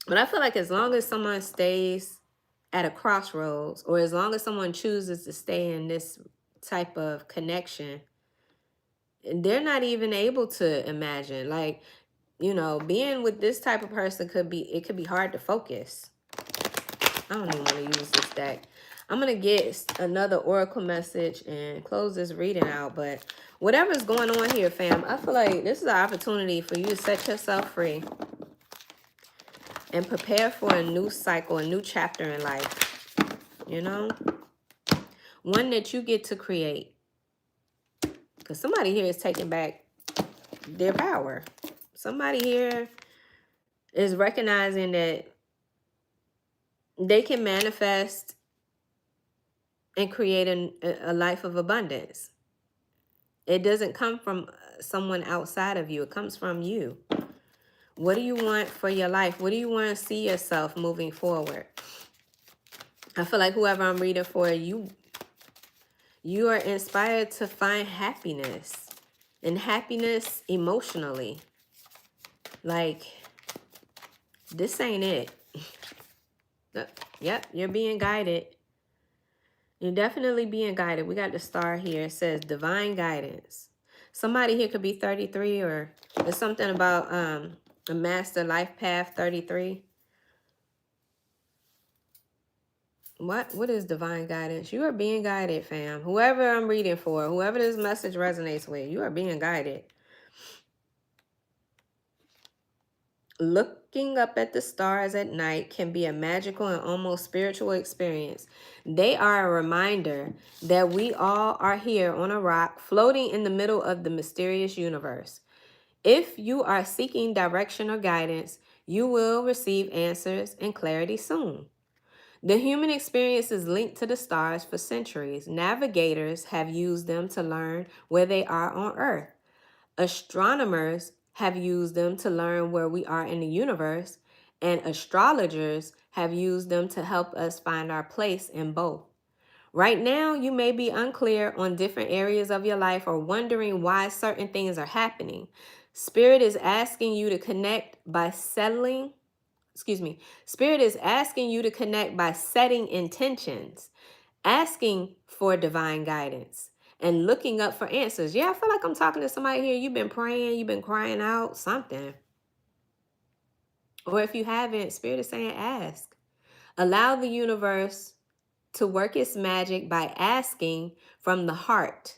But I feel like as long as someone stays at a crossroads, or as long as someone chooses to stay in this type of connection, they're not even able to imagine. Like, being with this type of person could be hard to focus. I don't even want to use this deck. I'm going to get another oracle message and close this reading out. But whatever's going on here, fam, I feel like this is an opportunity for you to set yourself free and prepare for a new cycle, a new chapter in life. One that you get to create. Because somebody here is taking back their power. Somebody here is recognizing that they can manifest and create a life of abundance. It doesn't come from someone outside of you. It comes from you. What do you want for your life? What do you want to see yourself moving forward? I feel like whoever I'm reading for, you are inspired to find happiness. And happiness emotionally. Like, this ain't it. Yep, you're being guided. You're definitely being guided. We got the star here. It says divine guidance. Somebody here could be 33, or there's something about a master life path 33. What is divine guidance? You are being guided, fam. Whoever I'm reading for, whoever this message resonates with, you are being guided. Looking up at the stars at night can be a magical and almost spiritual experience. They are a reminder that we all are here on a rock floating in the middle of the mysterious universe. If you are seeking direction or guidance, you will receive answers and clarity soon. The human experience is linked to the stars for centuries. Navigators have used them to learn where they are on Earth. Astronomers have used them to learn where we are in the universe, and astrologers have used them to help us find our place in both. Right now, you may be unclear on different areas of your life or wondering why certain things are happening. Spirit is asking you to connect by settling excuse me, Spirit is asking you to connect by setting intentions, asking for divine guidance, and looking up for answers. Yeah, I feel like I'm talking to somebody here. You've been praying, you've been crying out something. Or if you haven't, Spirit is saying ask. Allow the universe to work its magic by asking from the heart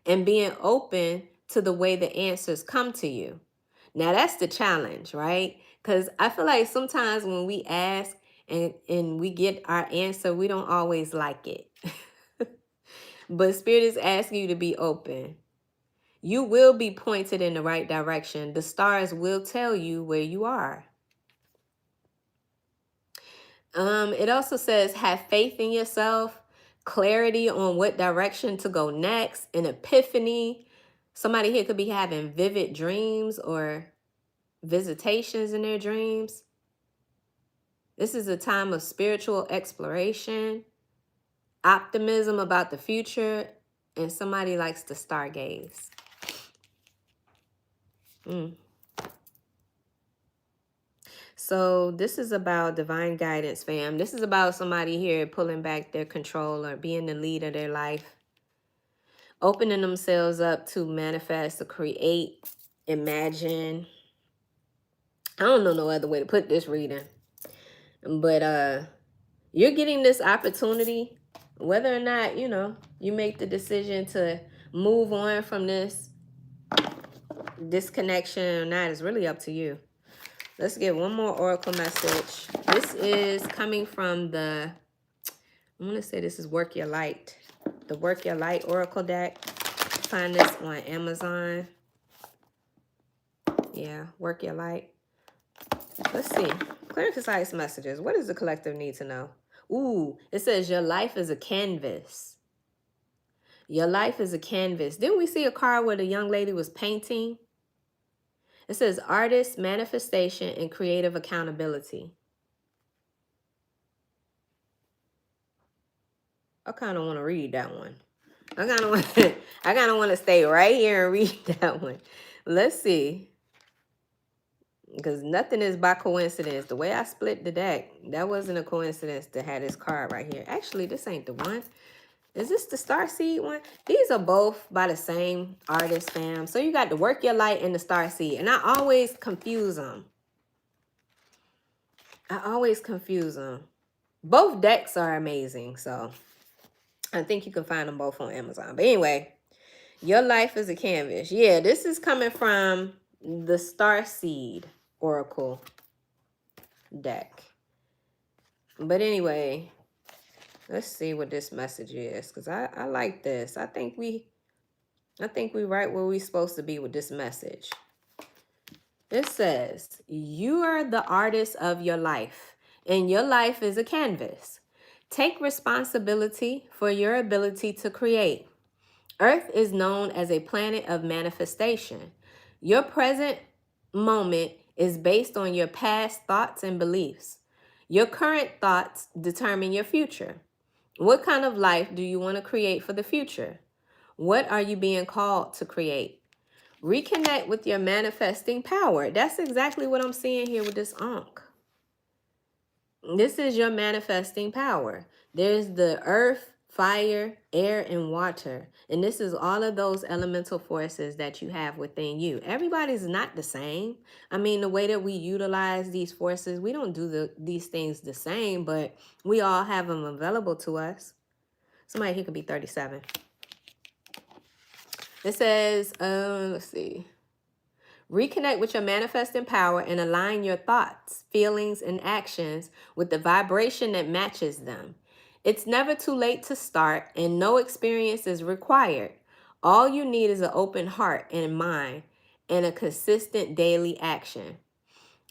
and being open to the way the answers come to you. Now that's the challenge, right? Because I feel like sometimes when we ask and we get our answer, we don't always like it. But Spirit is asking you to be open. You will be pointed in the right direction. The stars will tell you where you are. It also says have faith in yourself, clarity on what direction to go next, an epiphany. Somebody here could be having vivid dreams or visitations in their dreams. This is a time of spiritual exploration, optimism about the future, and somebody likes to stargaze. So this is about divine guidance, fam. This is about somebody here pulling back their control or being the lead of their life, opening themselves up to manifest, to create, imagine. I don't know no other way to put this reading. But you're getting this opportunity, whether or not, you make the decision to move on from this disconnection or not is really up to you. Let's get one more oracle message. This is coming from I'm going to say this is Work Your Light. The Work Your Light oracle deck. Find this on Amazon. Yeah, Work Your Light. Let's see. Clear and concise messages. What does the collective need to know? Ooh, it says your life is a canvas. Your life is a canvas. Didn't we see a card where the young lady was painting? It says artist, manifestation, and creative accountability. I kind of want to read that one. I kind of want to stay right here and read that one. Let's see. Because nothing is by coincidence. The way I split the deck, that wasn't a coincidence to have this card right here. Actually, this ain't the one. Is this the Starseed one? These are both by the same artist, fam. So you got the Work Your Light and the Starseed. And I always confuse them. Both decks are amazing. So I think you can find them both on Amazon. But anyway, your life is a canvas. Yeah, this is coming from the Starseed Oracle deck. But anyway, let's see what this message is. Because I like this. I think we right where we're supposed to be with this message. It says, you are the artist of your life, and your life is a canvas. Take responsibility for your ability to create. Earth is known as a planet of manifestation. Your present moment is based on your past thoughts and beliefs. Your current thoughts determine your future. What kind of life do you want to create for the future? What are you being called to create? Reconnect with your manifesting power. That's exactly what I'm seeing here with this Ankh. This is your manifesting power. There's the earth, fire, air, and water. And this is all of those elemental forces that you have within you. Everybody's not the same. I mean, the way that we utilize these forces, we don't do these things the same, but we all have them available to us. Somebody here could be 37. It says, let's see. Reconnect with your manifesting power and align your thoughts, feelings, and actions with the vibration that matches them. It's never too late to start, and no experience is required. All you need is an open heart and mind and a consistent daily action.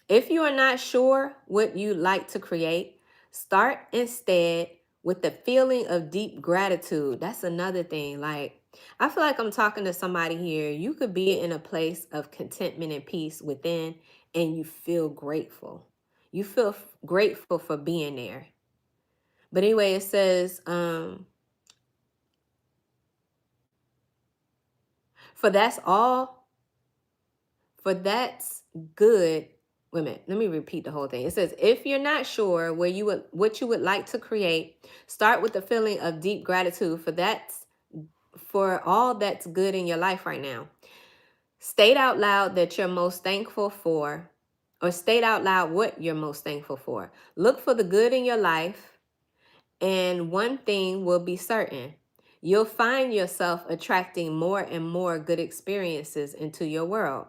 If you are not sure what you'd like to create, start instead with the feeling of deep gratitude. That's another thing. Like, I feel like I'm talking to somebody here. You could be in a place of contentment and peace within, and you feel grateful. You feel grateful for being there. But anyway, it says, for that's good Wait a minute, let me repeat the whole thing. It says, if you're not sure what you would like to create, start with the feeling of deep gratitude for all that's good in your life right now. State out loud that you're most thankful for, or state out loud what you're most thankful for. Look for the good in your life, and one thing will be certain. You'll find yourself attracting more and more good experiences into your world.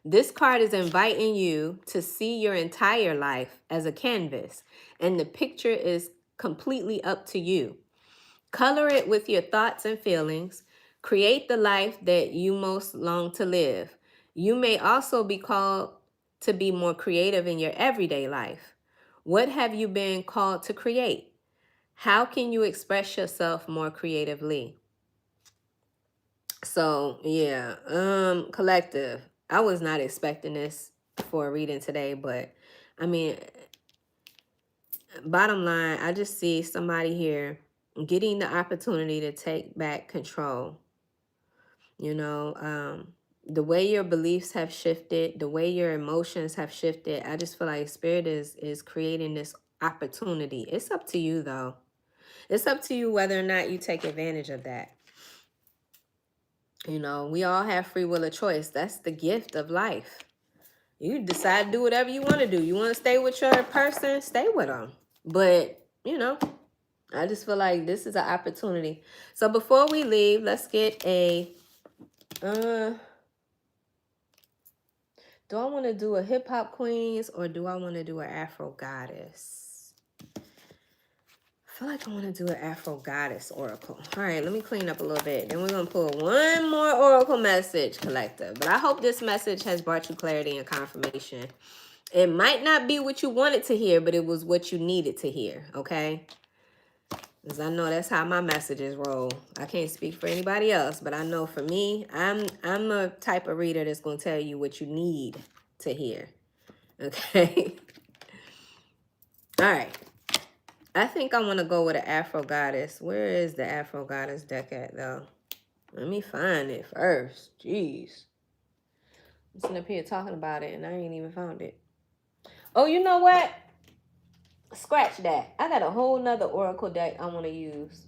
This card is inviting you to see your entire life as a canvas, and the picture is completely up to you. Color it with your thoughts and feelings. Create the life that you most long to live. You may also be called to be more creative in your everyday life. What have you been called to create? How can you express yourself more creatively? So, yeah, collective. I was not expecting this for a reading today, but I mean, bottom line, I just see somebody here getting the opportunity to take back control. You know, the way your beliefs have shifted, the way your emotions have shifted, I just feel like Spirit is creating this opportunity. It's up to you, though. It's up to you whether or not you take advantage of that. You know, we all have free will of choice. That's the gift of life. You decide to do whatever you want to do. You want to stay with your person, stay with them. But, you know, I just feel like this is an opportunity. So before we leave, let's get a... do I want to do a hip hop queens or do I want to do an Afro goddess? I feel like I want to do an Afro goddess oracle. All right, let me clean up a little bit. Then we're going to pull one more oracle message, collective. But I hope this message has brought you clarity and confirmation. It might not be what you wanted to hear, but it was what you needed to hear, okay? Because I know that's how my messages roll. I can't speak for anybody else, but I know for me, I'm a type of reader that's going to tell you what you need to hear, okay? All right. I think I want to go with an Afro goddess. Where is the Afro goddess deck at, though? Let me find it first. Jeez. I'm sitting up here talking about it, and I ain't even found it. Oh, you know what? Scratch that. I got a whole nother oracle deck I want to use.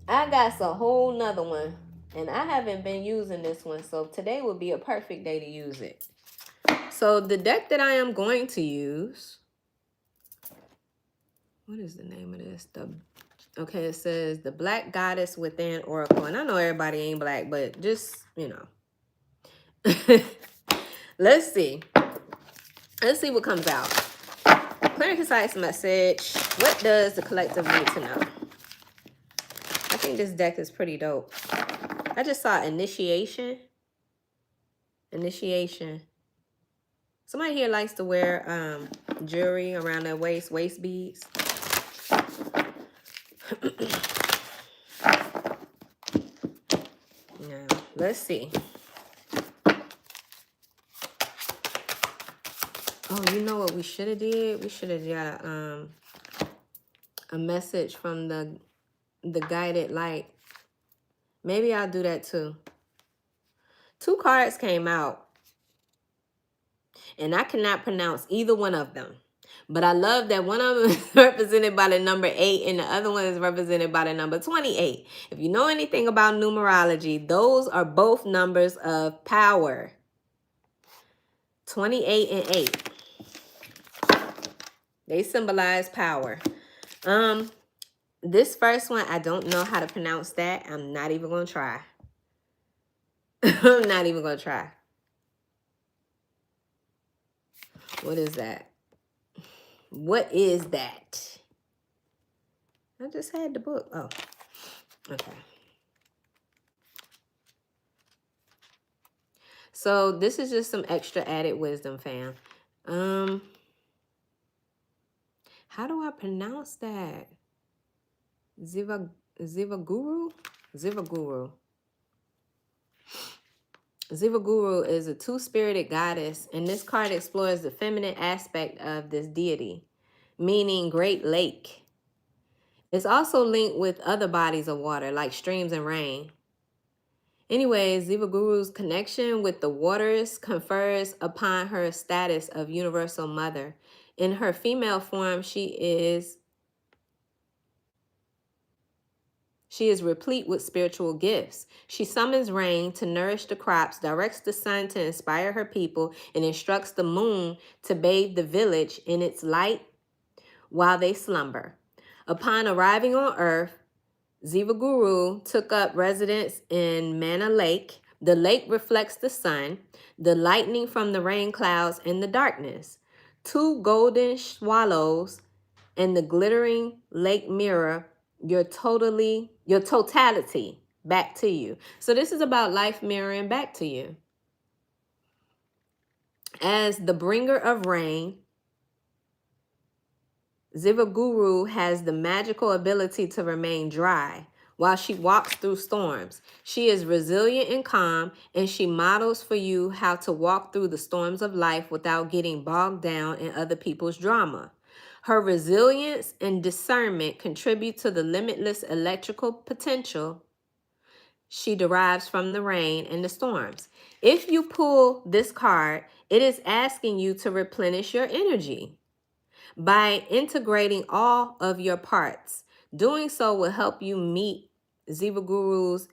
I got a whole nother one, and I haven't been using this one, so today would be a perfect day to use it. So the deck that I am going to use, what is the name of this? Okay, it says the Black Goddess Within Oracle, and I know everybody ain't black, but just, you know. Let's see. Let's see what comes out. Clear and concise message. What does the collective need to know? I think this deck is pretty dope. I just saw initiation. Initiation. Somebody here likes to wear jewelry around their waist beads. Now, let's see. Oh, you know what we should have did? We should have got a message from the guided light. Maybe I'll do that too. 2 cards came out, and I cannot pronounce either one of them. But I love that one of them is represented by the number 8 and the other one is represented by the number 28. If you know anything about numerology, those are both numbers of power. 28 and 8. They symbolize power. This first one, I don't know how to pronounce that. I'm not even going to try. I'm not even going to try. What is that? What is that? I just had the book. Oh, okay. So this is just some extra added wisdom, fam. How do I pronounce that? Zivaguru? Zivaguru. Zivaguru is a 2-spirited goddess, and this card explores the feminine aspect of this deity, meaning Great Lake. It's also linked with other bodies of water, like streams and rain. Anyways, Ziva Guru's connection with the waters confers upon her status of universal mother. In her female form, she is replete with spiritual gifts. She summons rain to nourish the crops, directs the sun to inspire her people, and instructs the moon to bathe the village in its light while they slumber. Upon arriving on earth, Ziva Guru took up residence in Mana Lake. The lake reflects the sun, the lightning from the rain clouds, and the darkness. Two golden swallows and the glittering lake mirror your totality back to you. So this is about life mirroring back to you. As the bringer of rain, Ziva Guru has the magical ability to remain dry while she walks through storms. She is resilient and calm, and she models for you how to walk through the storms of life without getting bogged down in other people's drama. Her resilience and discernment contribute to the limitless electrical potential she derives from the rain and the storms. If you pull this card, it is asking you to replenish your energy by integrating all of your parts. Doing so will help you meet Ziva Guru's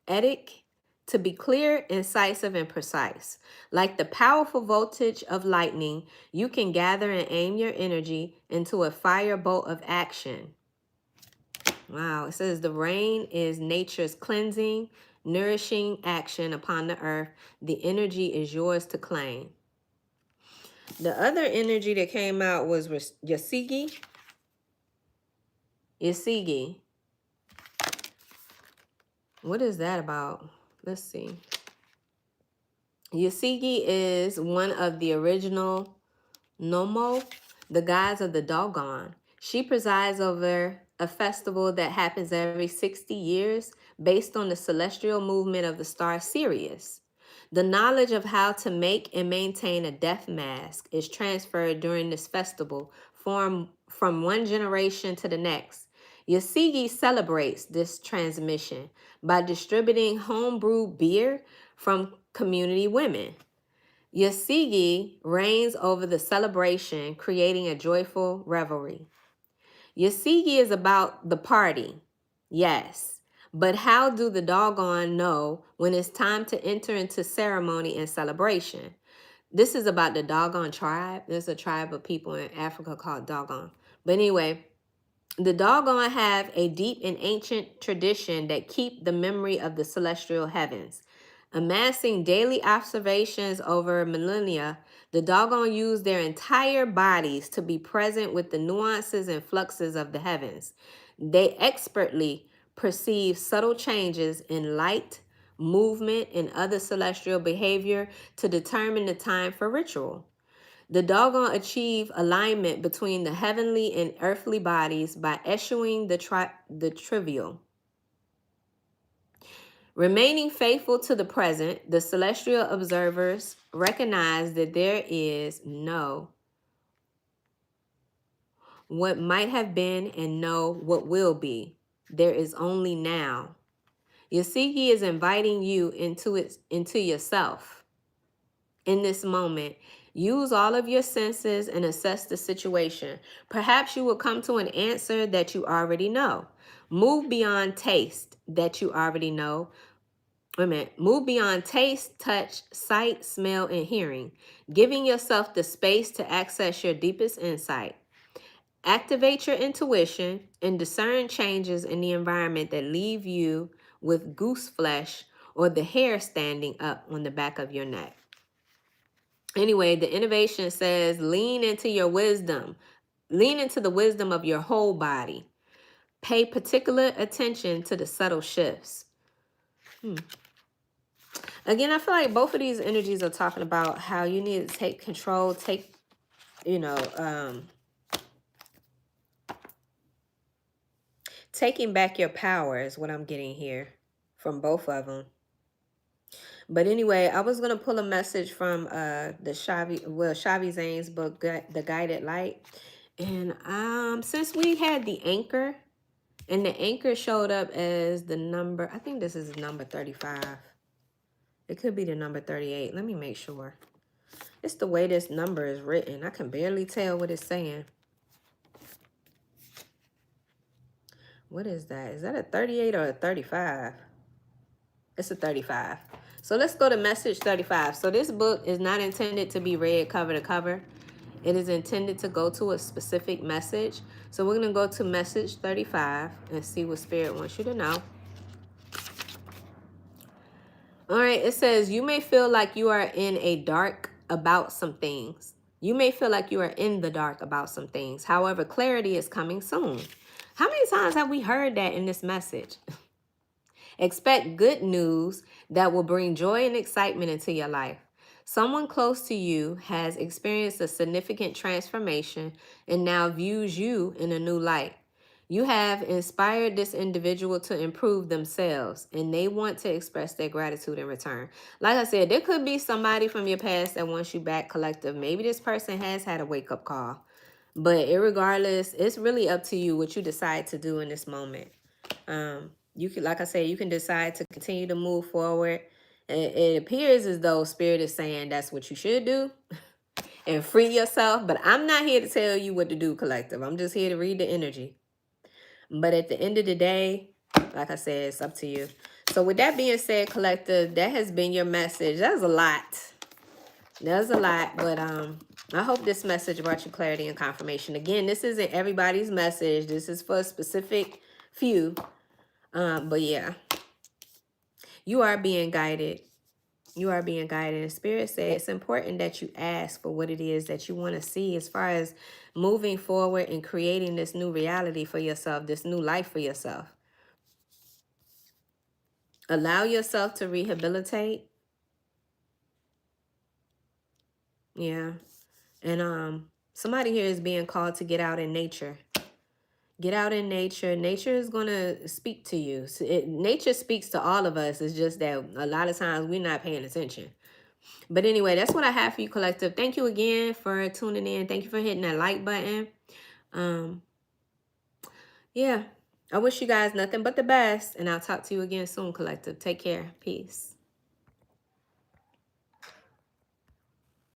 ethic to be clear, incisive, and precise. Like the powerful voltage of lightning, you can gather and aim your energy into a firebolt of action. Wow, it says the rain is nature's cleansing, nourishing action upon the earth. The energy is yours to claim. The other energy that came out was Yasigi. Yasigi. What is that about? Let's see. Yasigi is one of the original Nomo, the gods of the doggone. She presides over a festival that happens every 60 years based on the celestial movement of the star Sirius. The knowledge of how to make and maintain a death mask is transferred during this festival from one generation to the next. Yasigi celebrates this transmission by distributing homebrewed beer from community women. Yasigi reigns over the celebration, creating a joyful revelry. Yasigi is about the party, yes, but how do the doggone know when it's time to enter into ceremony and celebration? This is about the doggone tribe. There's a tribe of people in Africa called doggone. But anyway, the doggone have a deep and ancient tradition that keep the memory of the celestial heavens. Amassing daily observations over millennia, the doggone use their entire bodies to be present with the nuances and fluxes of the heavens. They expertly perceive subtle changes in light, movement, and other celestial behavior to determine the time for ritual. The doggone achieve alignment between the heavenly and earthly bodies by eschewing the trivial. Remaining faithful to the present, the celestial observers recognize that there is no what might have been and no what will be. There is only now. Yasigi is inviting you into yourself. In this moment, use all of your senses and assess the situation. Perhaps you will come to an answer that you already know. Move beyond taste that you already know. Move beyond taste, touch, sight, smell, and hearing, giving yourself the space to access your deepest insight. Activate your intuition and discern changes in the environment that leave you with goose flesh or the hair standing up on the back of your neck. Anyway, the innovation says lean into your wisdom. Lean into the wisdom of your whole body. Pay particular attention to the subtle shifts. Again, I feel like both of these energies are talking about how you need to take control, taking back your power is what I'm getting here from both of them. But anyway, I was going to pull a message from the Shavi Zane's book, The Guided Light. And since we had the anchor And the anchor showed up as the number, I think this is number 35. It could be the number 38. Let me make sure. It's the way this number is written. I can barely tell what it's saying. What is that? Is that a 38 or a 35? It's a 35. So let's go to message 35. So this book is not intended to be read cover to cover. It is intended to go to a specific message. So we're going to go to message 35 and see what Spirit wants you to know. All right, it says, you may feel like you are in a dark about some things. You may feel like you are in the dark about some things. However, clarity is coming soon. How many times have we heard that in this message? Expect good news that will bring joy and excitement into your life. Someone close to you has experienced a significant transformation and now views you in a new light. You have inspired this individual to improve themselves, and they want to express their gratitude in return. Like I said, there could be somebody from your past that wants you back, collective. Maybe this person has had a wake-up call. But irregardless, it's really up to you what you decide to do in this moment. You can, like I said, you can decide to continue to move forward. It appears as though Spirit is saying that's what you should do and free yourself. But I'm not here to tell you what to do, collective. I'm just here to read the energy. But at the end of the day, like I said, it's up to you. So with that being said, collective, that has been your message. That's a lot. That's a lot, but I hope this message brought you clarity and confirmation. Again, this isn't everybody's message. This is for a specific few. But yeah, you are being guided. You are being guided. And Spirit said it's important that you ask for what it is that you want to see as far as moving forward and creating this new reality for yourself, this new life for yourself. Allow yourself to rehabilitate. Yeah. And somebody here is being called to get out in nature. Get out in nature. Nature is going to speak to you. So nature speaks to all of us. It's just that a lot of times we're not paying attention. But anyway, that's what I have for you, collective. Thank you again for tuning in. Thank you for hitting that like button. Yeah, I wish you guys nothing but the best. And I'll talk to you again soon, collective. Take care. Peace.